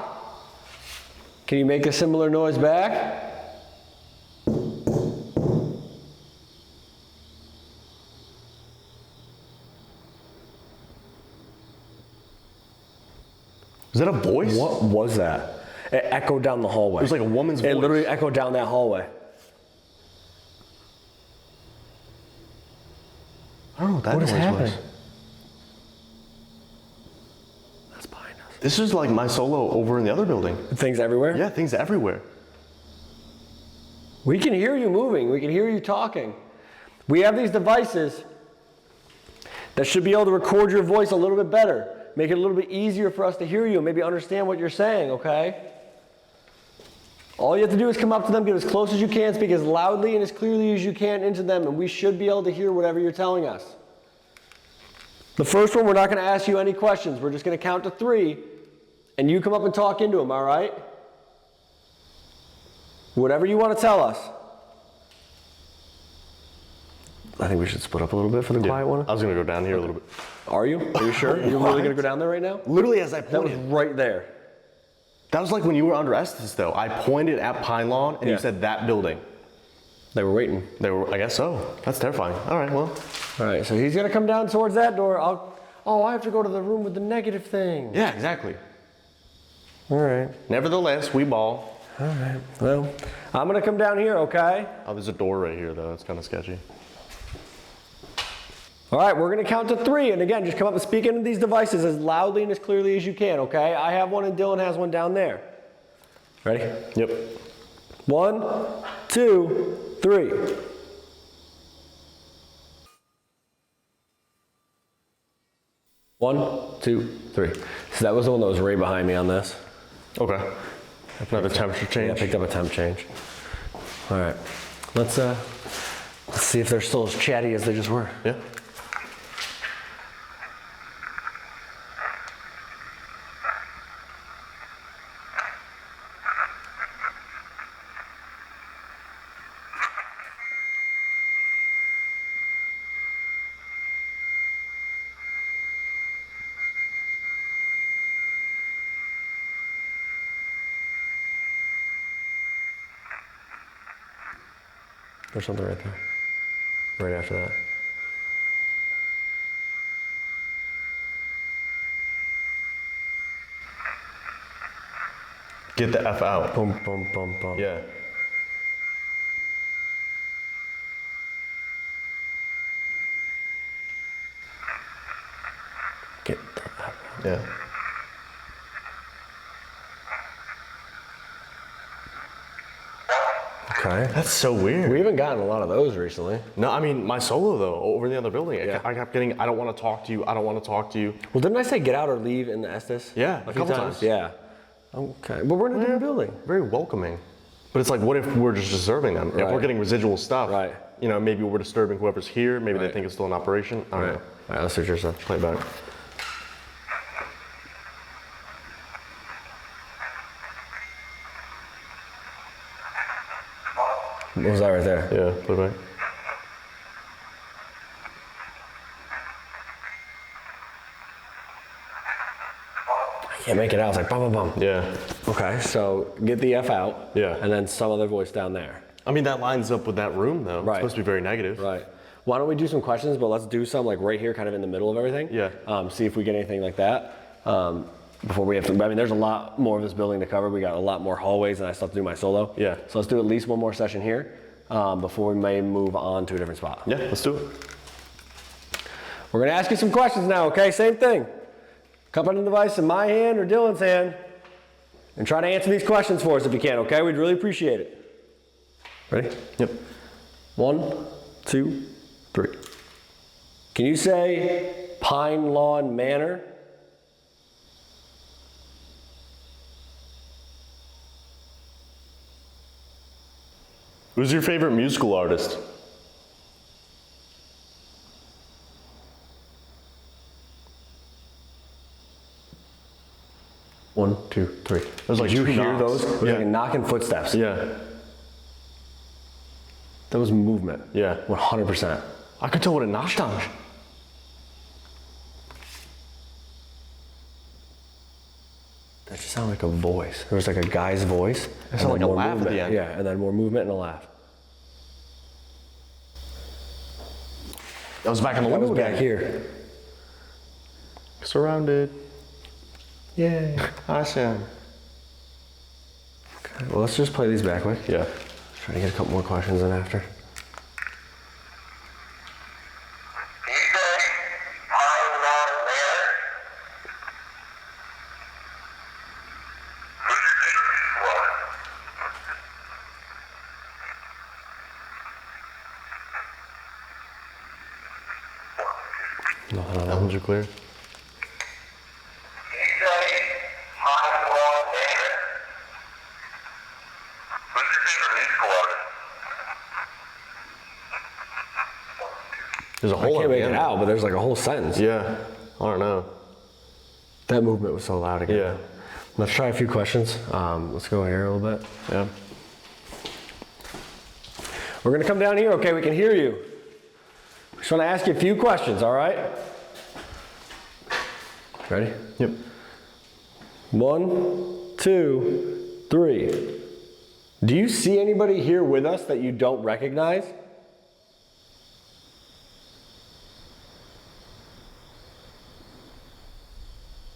Can you make a similar noise back? Is that a voice? What was that? It echoed down the hallway. It was like a woman's voice. It literally echoed down that hallway. I don't know what that What is noise happening? was. That's behind us. This is like my solo over in the other building. Things everywhere? Yeah, things everywhere. We can hear you moving. We can hear you talking. We have these devices that should be able to record your voice a little bit better. Make it a little bit easier for us to hear you and maybe understand what you're saying, okay? All you have to do is come up to them, get as close as you can, speak as loudly and as clearly as you can into them, and we should be able to hear whatever you're telling us. The first one, we're not going to ask you any questions. We're just going to count to 3, and you come up and talk into them, all right? Whatever you want to tell us. I think we should split up a little bit for the quiet one. I was gonna go down here a little bit. Are you? Are you sure? You're really going to go down there right now? Literally as I That was pointed. right there. That was like when you were under Estes though. I pointed at Pine Lawn and Yeah. you said that building. They were waiting. They were, I guess so. That's terrifying. All right, well. All right, so he's going to come down towards that door. I have to go to the room with the negative thing. Yeah, exactly. All right. Nevertheless, we ball. All right. Well, I'm going to come down here, okay? Oh, there's a door right here though. It's kind of sketchy. All right, we're going to count to 3. And again, just come up and speak into these devices as loudly and as clearly as you can, okay? I have one and Dylan has one down there. Ready? Yep. 1, 2, 3. One, two, three. So that was the one that was right behind me on this. Okay. Another temperature Yeah, change. I picked up a temp change. All right, let's see if they're still as chatty as they just were. Yeah. There's something right there. Right after that. Get the F out. Boom, boom, boom, boom. Yeah. Get the F out. Yeah. Okay. That's so weird. We haven't gotten a lot of those recently. No, I mean, my solo though, over in the other building, Yeah. I kept getting, I don't want to talk to you, I don't want to talk to you. Well, didn't I say get out or leave in the Estes? Yeah, a a few couple times. times. Yeah. Okay, but we're in a different building. Very welcoming. But it's like, what if we're just disturbing them? If Right. we're getting residual stuff, Right. you know, maybe we're disturbing whoever's here, maybe they Right. think it's still in operation. I don't know. All right, let's see what you're saying. Play it back. What was that right there? Yeah, play it back. I can't make it out. It's like bum, bum, bum. Yeah. Okay, so get the F out. Yeah. And then some other voice down there. I mean, that lines up with that room, though. Right. It's supposed to be very negative. Right. Why don't we do some questions, but let's do some like right here, kind of in the middle of everything. Yeah. See if we get anything like that. Before we have to, I mean, there's a lot more of this building to cover. We got a lot more hallways and I still have to do my solo. Yeah. So let's do at least one more session here before we may move on to a different spot. Yeah, let's do it. We're gonna ask you some questions now, okay? Same thing. Accompanying device in my hand or Dylan's hand. And try to answer these questions for us if you can, okay? We'd really appreciate it. Ready? Yep. 1, 2, 3. Can you say Pine Lawn Manor? Who's your favorite musical artist? One, two, three. There's like Did you two hear knocks. those? It was Yeah. like a knock and footsteps. Yeah. That was movement. Yeah. 100%. I could tell what it knocked on. That just sounded like a voice. There was like a guy's voice. It sounded like a laugh at the end. Yeah, and then more movement and a laugh. That was back in the That was window back again. here. Surrounded. Yay. Awesome. Okay, well, let's just play these back quick. Yeah. Try to get a couple more questions in after. Can you say Pine Lawn Manor? Who's your favorite musical artist? Nothing on That ones are clear. Can you say Pine Lawn Manor? Who's your favorite musical artist? There's a I hole can't at the make it end. out, but there's like a whole sentence. Yeah. I don't know. That movement was so loud again. Yeah. Let's try a few questions. Let's go here a little bit. Yeah. We're gonna come down here, okay? We can hear you. Just wanna ask you a few questions, all right? Ready? Yep. 1, 2, 3. Do you see anybody here with us that you don't recognize?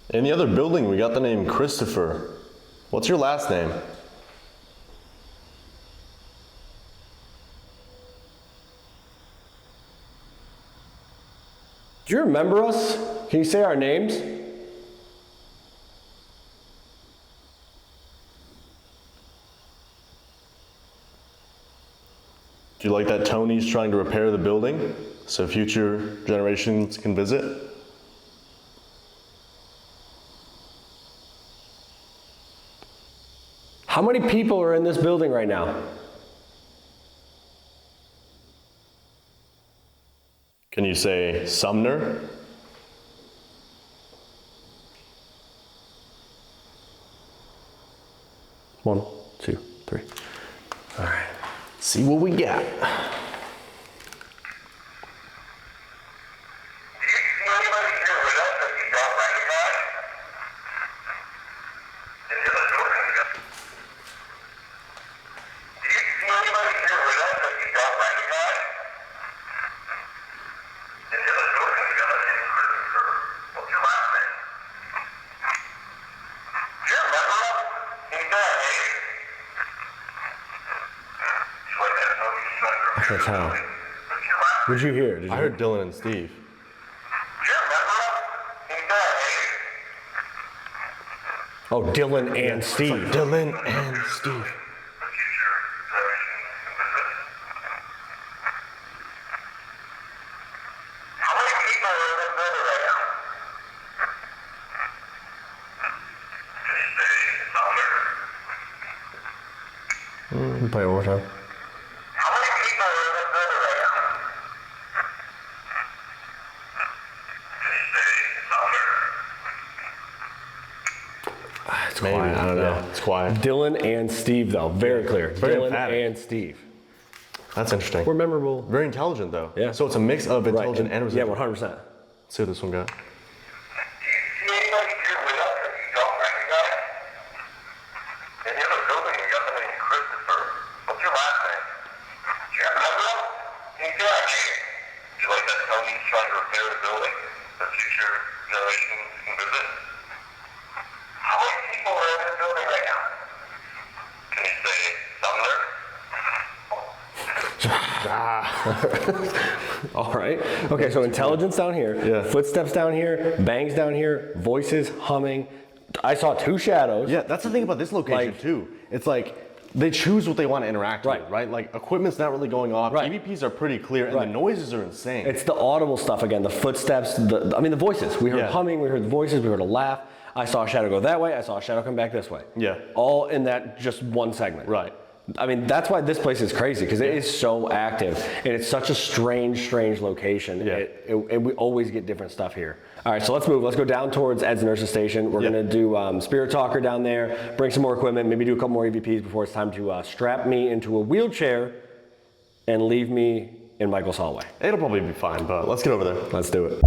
In the other building, we got the name Christopher. What's your last name? Do you remember us? Can you say our names? Do you like that Tony's trying to repair the building so future generations can visit? How many people are in this building right now? Can you say Sumner? One, two, three. All right. See what we got. Do you see anybody here with us that you don't recognize? Into the door. Do you see anybody here with us that you don't recognize? Into the door. Christopher. What's your last name? Do you remember us? Can you say our name? I can't tell. What's your last What'd you hear? Did you I heard Dylan and Steve. Do you remember us? Can you say our name? Oh, Dylan and Steve. Dylan and Steve. How many people are in this building right now? Can you say Sumner? Can you play it one more time? How many people are in this building right now? Can you say Sumner? It's Maybe. quiet. I don't know. Yeah, it's quiet. Dylan and Steve, though. Very clear. Very Dylan emphatic. and Steve. That's interesting. We're memorable. Very intelligent, though. Yeah. So it's a mix of intelligent and Yeah, residual. 100%. Let's see what this one got. Do you see anybody here with us that you don't recognize? In the other building, we got the name Christopher. What's your last name? the future generations can visit. How many people are in this building right now? Can you say Sumner? All right. Okay, so intelligence down here, Yeah. footsteps down here, bangs down here, voices, humming. I saw 2 shadows. Yeah, that's the thing about this location Like- too. It's like they choose what they want to interact Right. with, right? Like equipment's not really going off. Right. EVPs are pretty clear, and Right. the noises are insane. It's the audible stuff again, the footsteps, the voices. We heard Yeah. humming, we heard voices, we heard a laugh. I saw a shadow go that way, I saw a shadow come back this way. Yeah. All in that just one segment. Right. I mean, that's why this place is crazy, because it is so active, and it's such a strange location. Yeah. We always get different stuff here. All right, so let's move. Let's go down towards Ed's nurse's station. We're Yeah. gonna do Spirit Talker down there, bring some more equipment, maybe do a couple more EVPs before it's time to strap me into a wheelchair and leave me in Michael's hallway. It'll probably be fine, but let's get over there. Let's do it.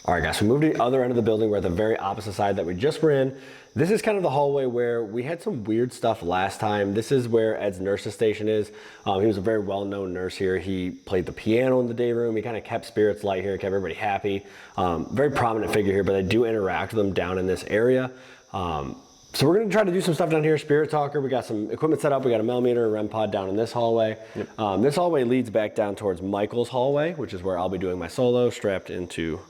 All right, guys, so we moved to the other end of the building. We're at the very opposite side that we just were in. This is kind of the hallway where we had some weird stuff last time. This is where Ed's nurse's station is. He was a very well-known nurse here. He played the piano in the day room. He kind of kept spirits light here, kept everybody happy. Very prominent figure here, but I do interact with them down in this area. So we're gonna try to do some stuff down here. Spirit Talker, we got some equipment set up. We got a millimeter, a REM pod down in this hallway. Yep. This hallway leads back down towards Michael's hallway, which is where I'll be doing my solo, strapped into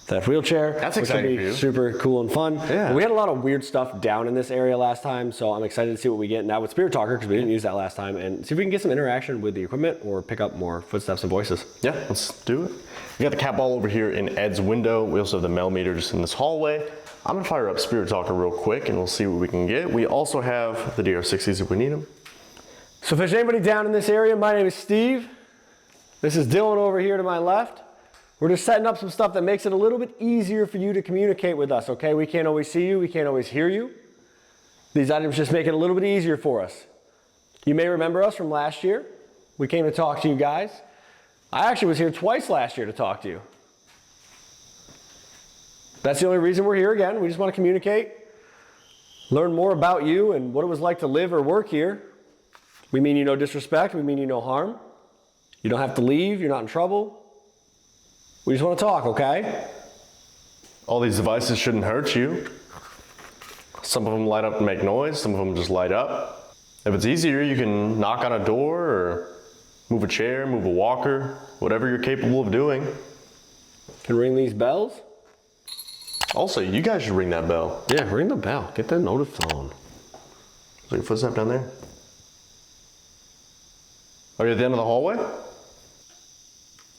that wheelchair. That's which exciting will for be you. super cool and fun. Yeah. We had a lot of weird stuff down in this area last time, so I'm excited to see what we get now with Spirit Talker, because we didn't use that last time, and see if we can get some interaction with the equipment or pick up more footsteps and voices. Yeah, let's do it. We got the cat ball over here in Ed's window. We also have the millimeter just in this hallway. I'm gonna fire up Spirit Talker real quick and we'll see what we can get. We also have the DR60s if we need them. So if there's anybody down in this area, my name is Steve. This is Dylan over here to my left. We're just setting up some stuff that makes it a little bit easier for you to communicate with us, okay? We can't always see you, we can't always hear you. These items just make it a little bit easier for us. You may remember us from last year. We came to talk to you guys. I actually was here twice last year to talk to you. That's the only reason we're here again. We just want to communicate, learn more about you and what it was like to live or work here. We mean you no disrespect, we mean you no harm. You don't have to leave, you're not in trouble. We just want to talk, okay? All these devices shouldn't hurt you. Some of them light up and make noise, some of them just light up. If it's easier, you can knock on a door or move a chair, move a walker, whatever you're capable of doing. Can ring these bells? Also, you guys should ring that bell. Yeah, ring the bell. Get that notiphone. Is there a footstep down there? Are you at the end of the hallway?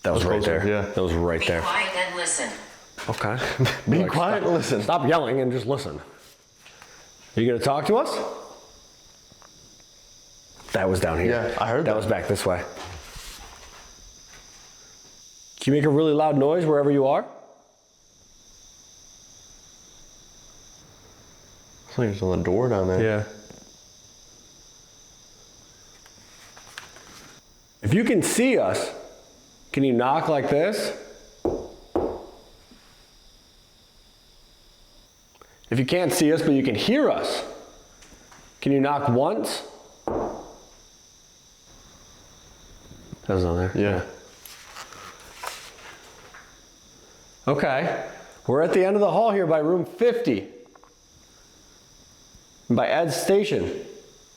That was right closer, there. yeah. That was right Be there. quiet and listen. Okay. Be quiet and listen. Stop yelling and just listen. Are you gonna talk to us? That was down here. Yeah, I heard that. That was back this way. Can you make a really loud noise wherever you are? Something's on the door down there. Yeah. If you can see us, can you knock like this? If you can't see us but you can hear us, can you knock once? That was on there. Yeah. Okay. We're at the end of the hall here by room 50. By Ed's station.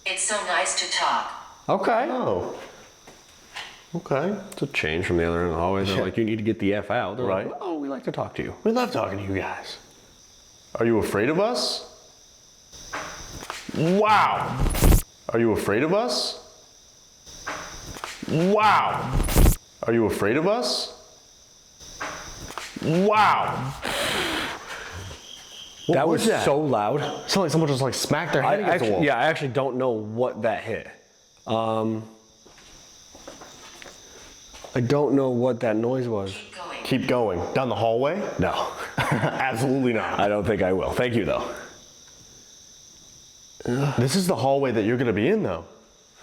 It's so nice to talk. Okay. Oh. Okay. It's a change from the other end of the hallway. They're Yeah. like, you need to get the F out. They're Right. like, oh, we like to talk to you. We love talking to you guys. Are you afraid of us? Wow. Are you afraid of us? Wow. Are you afraid of us? Wow. What That was so loud. Sounded like someone just like smacked their head against the wall. Yeah, I actually don't know what that hit. I don't know what that noise was. Keep going. Keep going. Down the hallway? No, Absolutely not. I don't think I will. Thank you, though. This is the hallway that you're gonna be in though.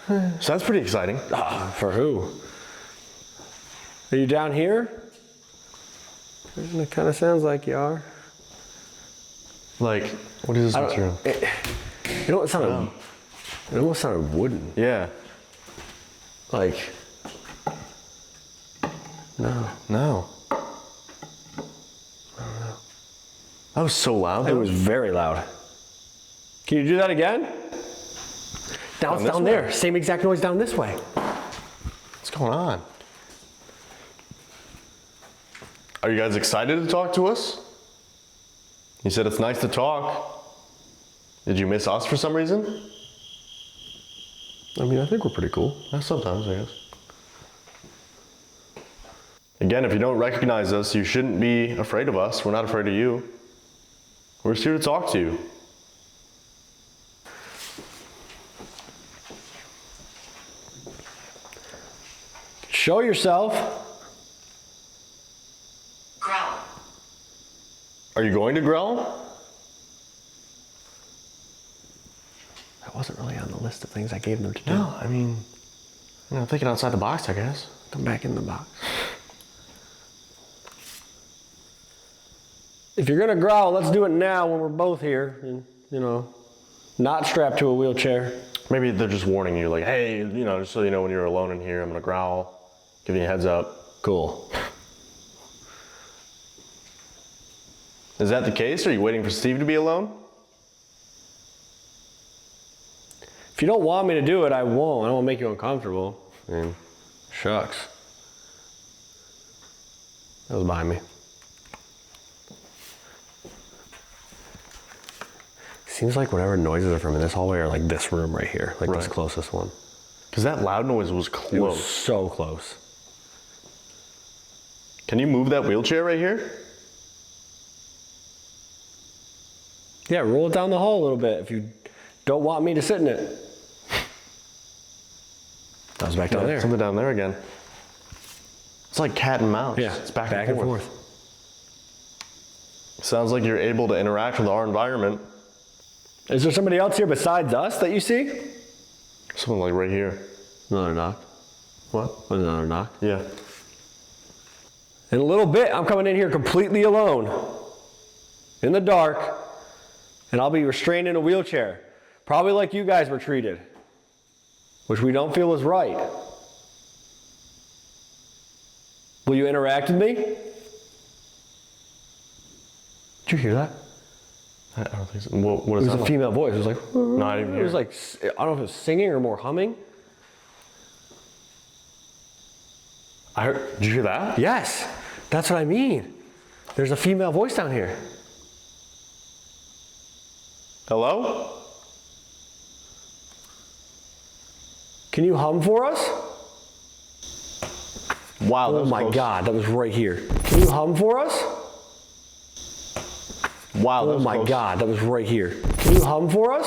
So that's pretty exciting. For who? Are you down here? It kind of sounds like you are. Like, what is this material? You know what sounded? It almost sounded wooden. Yeah. Like, no. No. That was so loud. It was very loud. Can you do that again? Now it's down there. Same exact noise down this way. What's going on? Are you guys excited to talk to us? You said it's nice to talk. Did you miss us for some reason? I mean, I think we're pretty cool. Sometimes, I guess. Again, if you don't recognize us, you shouldn't be afraid of us. We're not afraid of you. We're just here to talk to you. Show yourself. Growl. Are you going to growl? That wasn't really on the list of things I gave them to do. No, I mean, I'm thinking outside the box, I guess. Come back in the box. If you're gonna growl, let's do it now when we're both here and, you know, not strapped to a wheelchair. Maybe they're just warning you, like, hey, you know, just so you know when you're alone in here, I'm gonna growl, giving you a heads up. Cool. Is that the case? Are you waiting for Steve to be alone? If you don't want me to do it, I won't. I don't want to make you uncomfortable. I mean, shucks. That was behind me. Seems like whatever noises are from in this hallway are like this room right here, like this Right. closest one. Because that loud noise was It was close. so close. Can you move that wheelchair right here? Yeah, roll it down the hall a little bit if you don't want me to sit in it. That was back down there. Something down there again. It's like cat and mouse. Yeah, It's back and forth. forth. Sounds like you're able to interact with our environment. Is there somebody else here besides us that you see? Something like right here. Another knock. What? Another knock. Yeah. In a little bit, I'm coming in here completely alone, in the dark, and I'll be restrained in a wheelchair. Probably like you guys were treated, which we don't feel is right. Will you interact with me? Did you hear that? I don't think so. What It is was that? a female voice. It was like, No, I didn't hear. it was like, I don't know if it was singing or more humming. I heard. Did you hear that? Yes, that's what I mean. There's a female voice down here. Hello? Can you hum for us? Wow. that Oh was my close. God, that was right here. Can you hum for us? Wow. That Oh was my close. God, that was right here. Can you hum for us?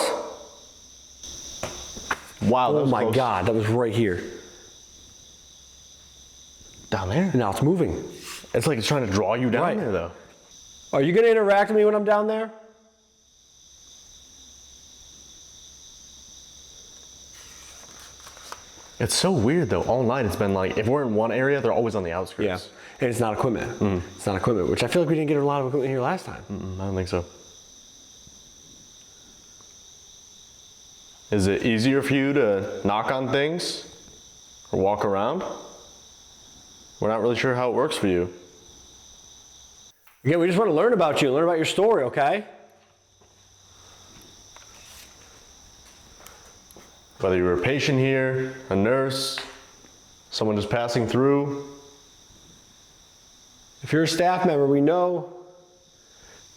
Wow. That Oh was my close. God, that was right here. Down there. And now it's moving. It's like it's trying to draw you down Right. there, though. Are you gonna interact with me when I'm down there? It's so weird, though. All night it's been like, if we're in one area, they're always on the outskirts. And it's not equipment. It's not equipment, which I feel like we didn't get a lot of equipment here last time. I don't think so. Is it easier for you to knock on things or walk around? We're not really sure how it works for you. Again, we just want to learn about you, learn about your story, okay? Whether you're a patient here, a nurse, someone just passing through. If you're a staff member, we know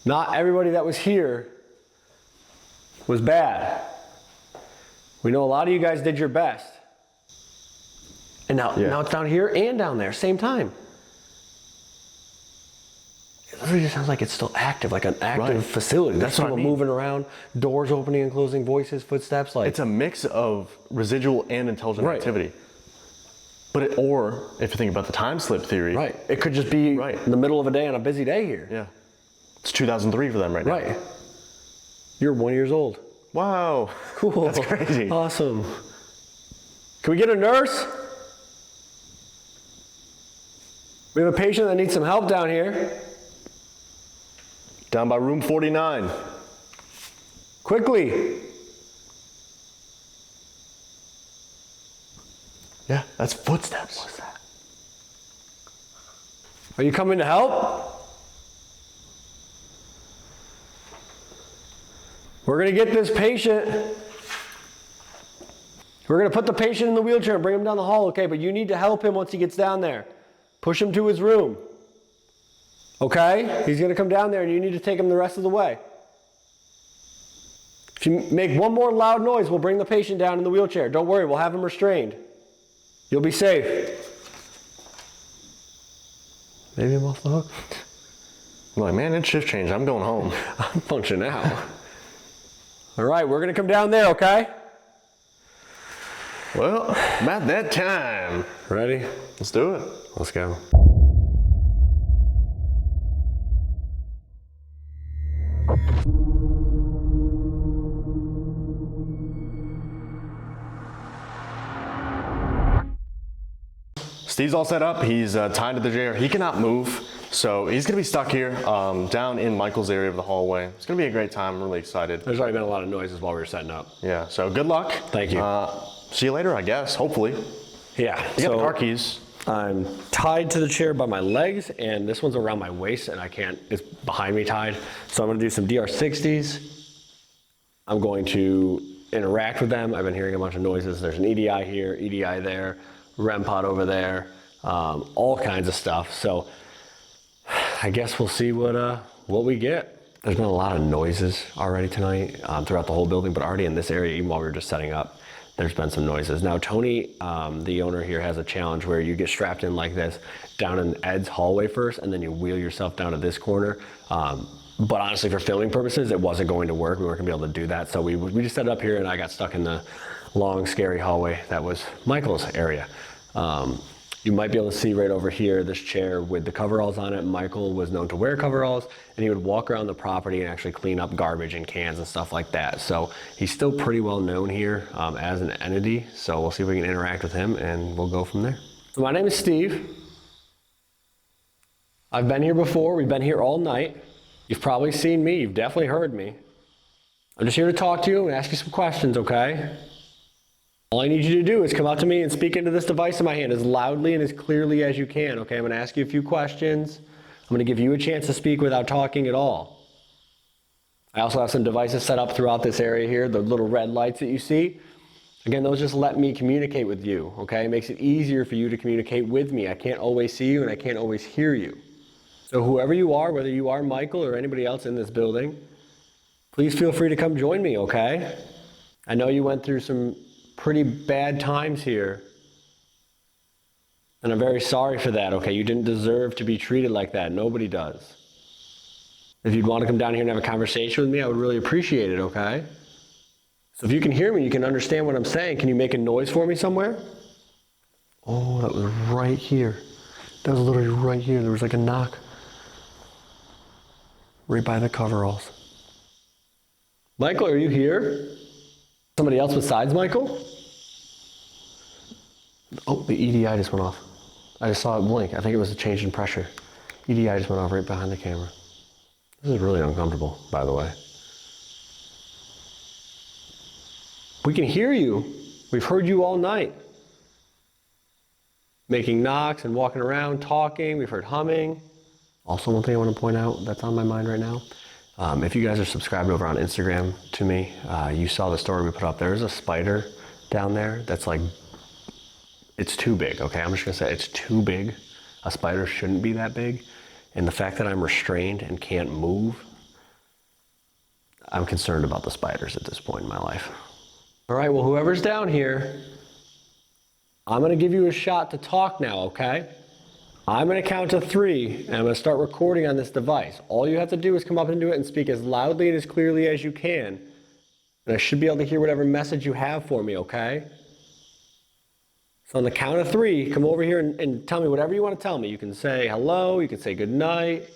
not everybody that was here was bad. We know a lot of you guys did your best. And now it's down here and down there, same time. It literally just sounds like it's still active, like an active facility. There's That's what I people mean. moving around, doors opening and closing, voices, footsteps. Like It's a mix of residual and intelligent Right. activity. But or if you think about the time slip theory. right. It could just be Right. in the middle of a day on a busy day here. Yeah. It's 2003 for them right now. Right. You're 1 year old. Wow. Cool. That's crazy. Awesome. Can we get a nurse? We have a patient that needs some help down here. Down by room 49. Quickly. Yeah, that's footsteps. What's that? Are you coming to help? We're gonna get this patient. We're gonna put the patient in the wheelchair and bring him down the hall, okay? But you need to help him once he gets down there. Push him to his room. Okay? He's gonna come down there and you need to take him the rest of the way. If you make one more loud noise, we'll bring the patient down in the wheelchair. Don't worry, we'll have him restrained. You'll be safe. Maybe I'm off the hook. I'm like, man, it's shift change. I'm going home. I'm punching out. All right, we're gonna come down there, okay? Well, about that time. Ready? Let's do it. Let's go. Steve's all set up. He's tied to the chair. He cannot move, so he's gonna be stuck here down in Michael's area of the hallway. It's gonna be a great time. I'm really excited. There's already been a lot of noises while we were setting up. Yeah, so good luck. Thank you. See you later, I guess, hopefully. Yeah, You got the car keys. I'm tied to the chair by my legs, and this one's around my waist, and I can't, it's behind me tied. So I'm gonna do some DR60s. I'm going to interact with them. I've been hearing a bunch of noises. There's an EDI here, EDI there, rampant over there, all kinds of stuff. So I guess we'll see what we get. There's been a lot of noises already tonight throughout the whole building, but already in this area, even while we were just setting up, there's been some noises. Now, Tony, the owner here, has a challenge where you get strapped in like this down in Ed's hallway first, and then you wheel yourself down to this corner. But honestly, for filming purposes, it wasn't going to work. We weren't gonna be able to do that. So we just set it up here, and I got stuck in the long, scary hallway that was Michael's area. You might be able to see right over here, this chair with the coveralls on it. Michael was known to wear coveralls, and he would walk around the property and actually clean up garbage and cans and stuff like that. So he's still pretty well known here as an entity. So we'll see if we can interact with him, and we'll go from there. So my name is Steve. I've been here before. We've been here all night. You've probably seen me. You've definitely heard me. I'm just here to talk to you and ask you some questions, okay? All I need you to do is come up to me and speak into this device in my hand as loudly and as clearly as you can, okay? I'm gonna ask you a few questions. I'm gonna give you a chance to speak without talking at all. I also have some devices set up throughout this area here, the little red lights that you see. Again, those just let me communicate with you, okay? It makes it easier for you to communicate with me. I can't always see you and I can't always hear you. So whoever you are, whether you are Michael or anybody else in this building, please feel free to come join me, okay? I know you went through some pretty bad times here, and I'm very sorry for that, okay? You didn't deserve to be treated like that. Nobody does. If you'd want to come down here and have a conversation with me, I would really appreciate it, okay? So if you can hear me, you can understand what I'm saying. Can you make a noise for me somewhere? Oh, that was right here. That was literally right here. There was like a knock right by the coveralls. Michael, are you here? Somebody else besides Michael? Oh, the EDI just went off. I just saw it blink. I think it was a change in pressure. EDI just went off right behind the camera. This is really uncomfortable, by the way. We can hear you. We've heard you all night. Making knocks and walking around, talking. We've heard humming. Also, one thing I want to point out that's on my mind right now. If you guys are subscribed over on Instagram to me, you saw the story we put up. There's a spider down there that's like, it's too big, okay? I'm just gonna say it's too big. A spider shouldn't be that big. And the fact that I'm restrained and can't move, I'm concerned about the spiders at this point in my life. All right, well, whoever's down here, I'm gonna give you a shot to talk now, okay? I'm gonna count to 3, and I'm gonna start recording on this device. All you have to do is come up and do it and speak as loudly and as clearly as you can. And I should be able to hear whatever message you have for me, okay? So on the count of 3, come over here and tell me whatever you wanna tell me. You can say hello, you can say good night,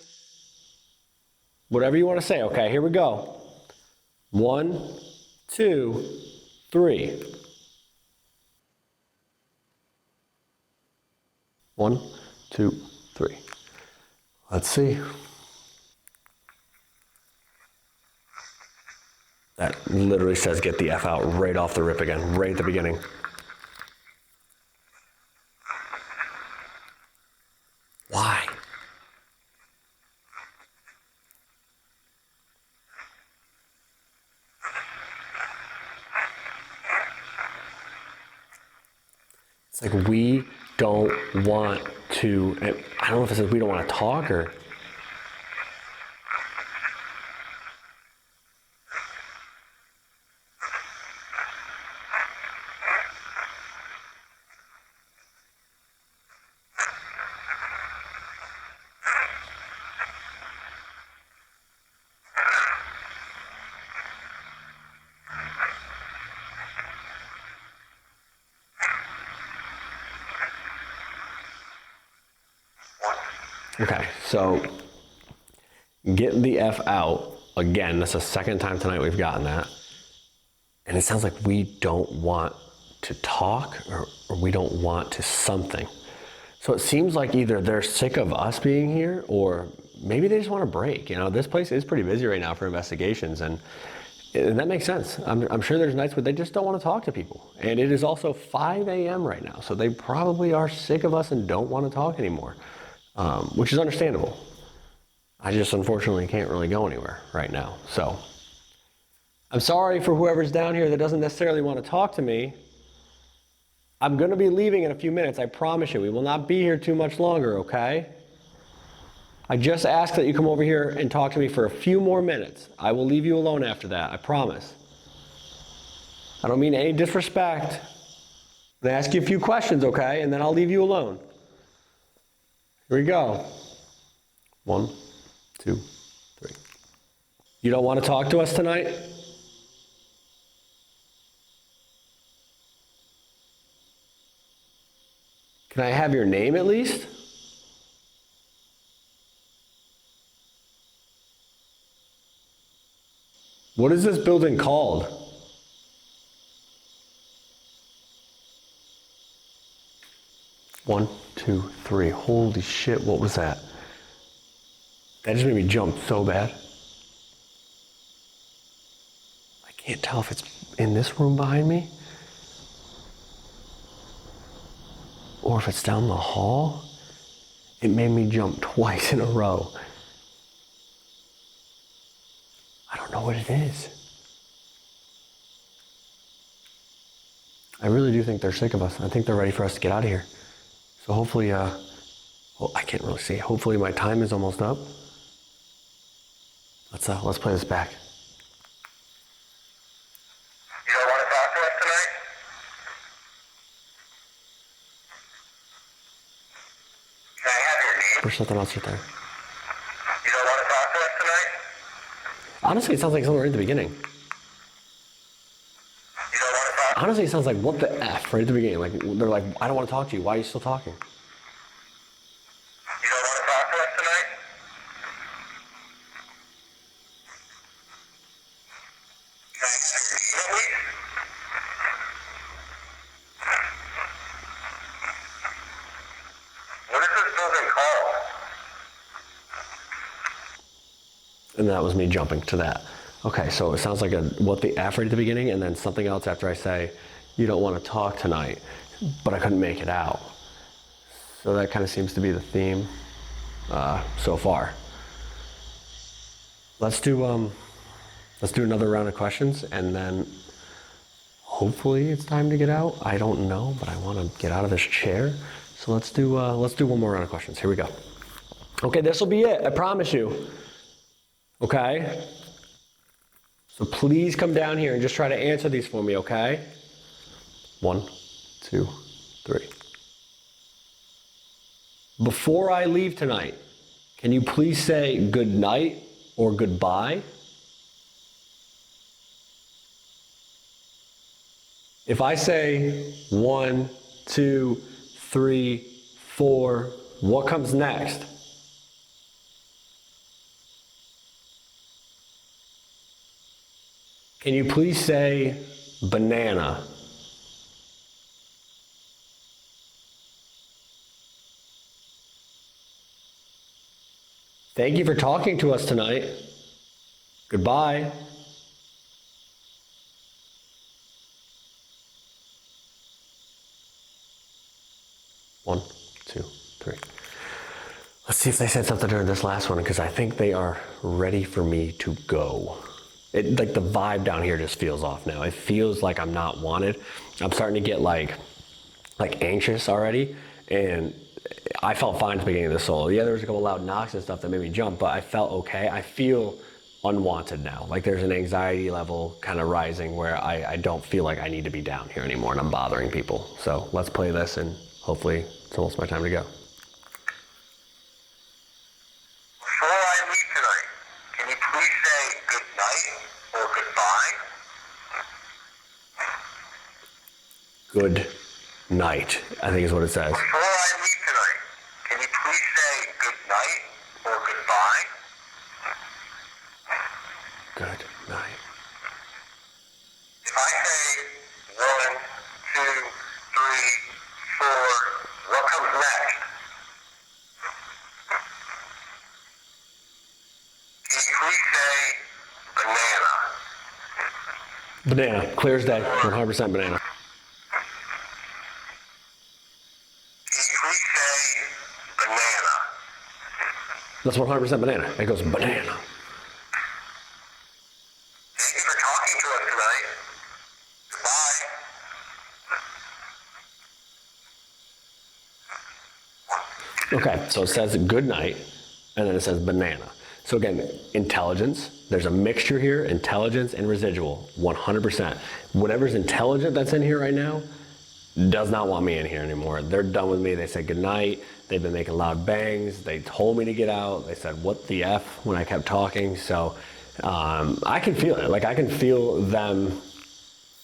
whatever you wanna say, okay? Here we go. 1, 2, 3. 1, 2, 3. Let's see. That literally says get the F out right off the rip again, right at the beginning. Why? It's like we don't want to, I don't know if it says we don't want to talk or. Okay, so get the F out. Again, that's the second time tonight we've gotten that. And it sounds like we don't want to talk or we don't want to something. So it seems like either they're sick of us being here or maybe they just want a break. You know, this place is pretty busy right now for investigations and that makes sense. I'm sure there's nights where they just don't want to talk to people. And it is also 5 a.m. right now. So they probably are sick of us and don't want to talk anymore. Which is understandable. I just unfortunately can't really go anywhere right now. So I'm sorry for whoever's down here that doesn't necessarily want to talk to me. I'm going to be leaving in a few minutes. I promise you. We will not be here too much longer, okay? I just ask that you come over here and talk to me for a few more minutes. I will leave you alone after that. I promise. I don't mean any disrespect. I'm going to ask you a few questions, okay? And then I'll leave you alone. Here we go. 1, 2, 3. You don't want to talk to us tonight? Can I have your name at least? What is this building called? One, 2, 3. Holy shit, what was that? That just made me jump so bad. I can't tell if it's in this room behind me or if it's down the hall. It made me jump twice in a row. I don't know what it is. I really do think they're sick of us. I think they're ready for us to get out of here. So hopefully, well, I can't really see. Hopefully my time is almost up. Let's play this back. You don't want to talk to us tonight? Can I have your name? There's something else right there. You don't want to talk to us tonight? Honestly, it sounds like somewhere right at the beginning. You don't want to talk? Honestly, it sounds like what the F right at the beginning. Like they're like, I don't want to talk to you. Why are you still talking? You don't want to talk to us tonight? Can I have your name at least? What is this building called? And that was me jumping to that. Okay, so it sounds like a what the F right at the beginning and then something else after I say, you don't want to talk tonight, but I couldn't make it out. So that kind of seems to be the theme so far. Let's do another round of questions and then hopefully it's time to get out. I don't know, but I want to get out of this chair. So let's do one more round of questions. Here we go. Okay, this will be it. I promise you. Okay? So please come down here and just try to answer these for me, okay? 1, 2, 3. Before I leave tonight, can you please say good night or goodbye? If I say 1, 2, 3, 4, what comes next? Can you please say banana? Thank you for talking to us tonight. Goodbye. 1, 2, 3. Let's see if they said something during this last one, because I think they are ready for me to go. Like the vibe down here just feels off now. It feels like I'm not wanted. I'm starting to get like anxious already, and I felt fine at the beginning of the solo. Yeah, there was a couple loud knocks and stuff that made me jump, but I felt okay. I feel unwanted now. Like there's an anxiety level kind of rising where I don't feel like I need to be down here anymore and I'm bothering people. So let's play this, and hopefully it's almost my time to go. Before I leave tonight, can you please say good night or goodbye? Good night, I think is what it says. Before I leave tonight, can you please say good night or goodbye? Good night. If I say 1, 2, 3, 4, what comes next? Can you please say banana? Banana, clear as day, 100% banana. Can you please say banana? That's 100% banana. It goes banana. Thank you for talking to us tonight. Goodbye. Okay, so it says good night, and then it says banana. So again, intelligence, there's a mixture here, intelligence and residual, 100%. Whatever's intelligent that's in here right now does not want me in here anymore. They're done with me. They said good night. They've been making loud bangs. They told me to get out. They said, what the F, when I kept talking. So I can feel it. Like I can feel them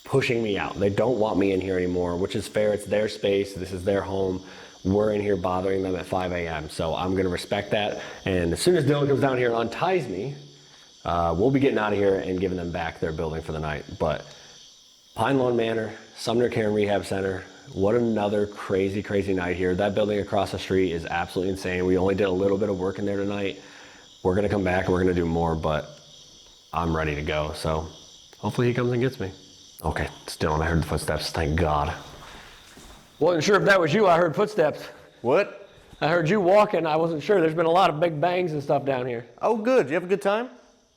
pushing me out. They don't want me in here anymore, which is fair. It's their space. This is their home. We're in here bothering them at 5 a.m. So I'm gonna respect that. And as soon as Dylan comes down here and unties me, we'll be getting out of here and giving them back their building for the night. But Pine Lawn Manor, Sumner Care Rehab Center, what another crazy, crazy night here. That building across the street is absolutely insane. We only did a little bit of work in there tonight. We're gonna come back, we're gonna do more, but I'm ready to go. So hopefully he comes and gets me. Okay, it's Dylan, I heard the footsteps, thank God. Wasn't sure if that was you, I heard footsteps. What? I heard you walking, I wasn't sure. There's been a lot of big bangs and stuff down here. Oh, good. You have a good time?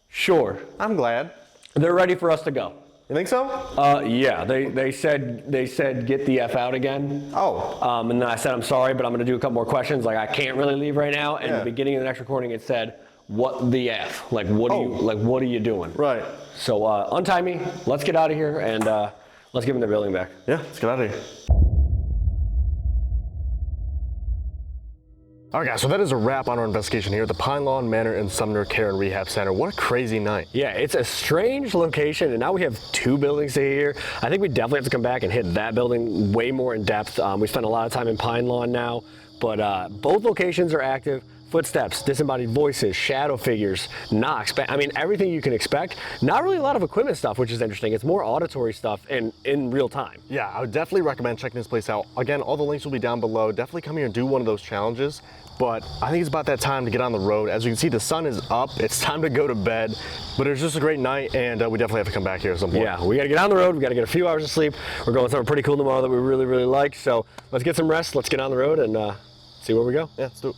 Sure. I'm glad. They're ready for us to go. You think so? Yeah, they said get the F out again. Oh. And then I said, I'm sorry, but I'm gonna do a couple more questions. Like I can't really leave right now. And Yeah. at the beginning of the next recording, it said, what the F? Like what are you doing? Right. So untie me, let's get out of here, and let's give them their building back. Yeah, let's get out of here. All right, guys, so that is a wrap on our investigation here at the Pine Lawn Manor and Sumner Care and Rehab Center. What a crazy night. Yeah, it's a strange location, and now we have 2 buildings here. I think we definitely have to come back and hit that building way more in depth. We spent a lot of time in Pine Lawn now, but both locations are active. Footsteps, disembodied voices, shadow figures, knocks, I mean, everything you can expect. Not really a lot of equipment stuff, which is interesting. It's more auditory stuff in real time. Yeah, I would definitely recommend checking this place out. Again, all the links will be down below. Definitely come here and do one of those challenges. But I think it's about that time to get on the road. As you can see, the sun is up. It's time to go to bed. But it was just a great night, and we definitely have to come back here at some point. Yeah, we gotta get on the road. We gotta get a few hours of sleep. We're going somewhere pretty cool tomorrow that we really, really like. So let's get some rest. Let's get on the road and see where we go. Yeah, let's do it.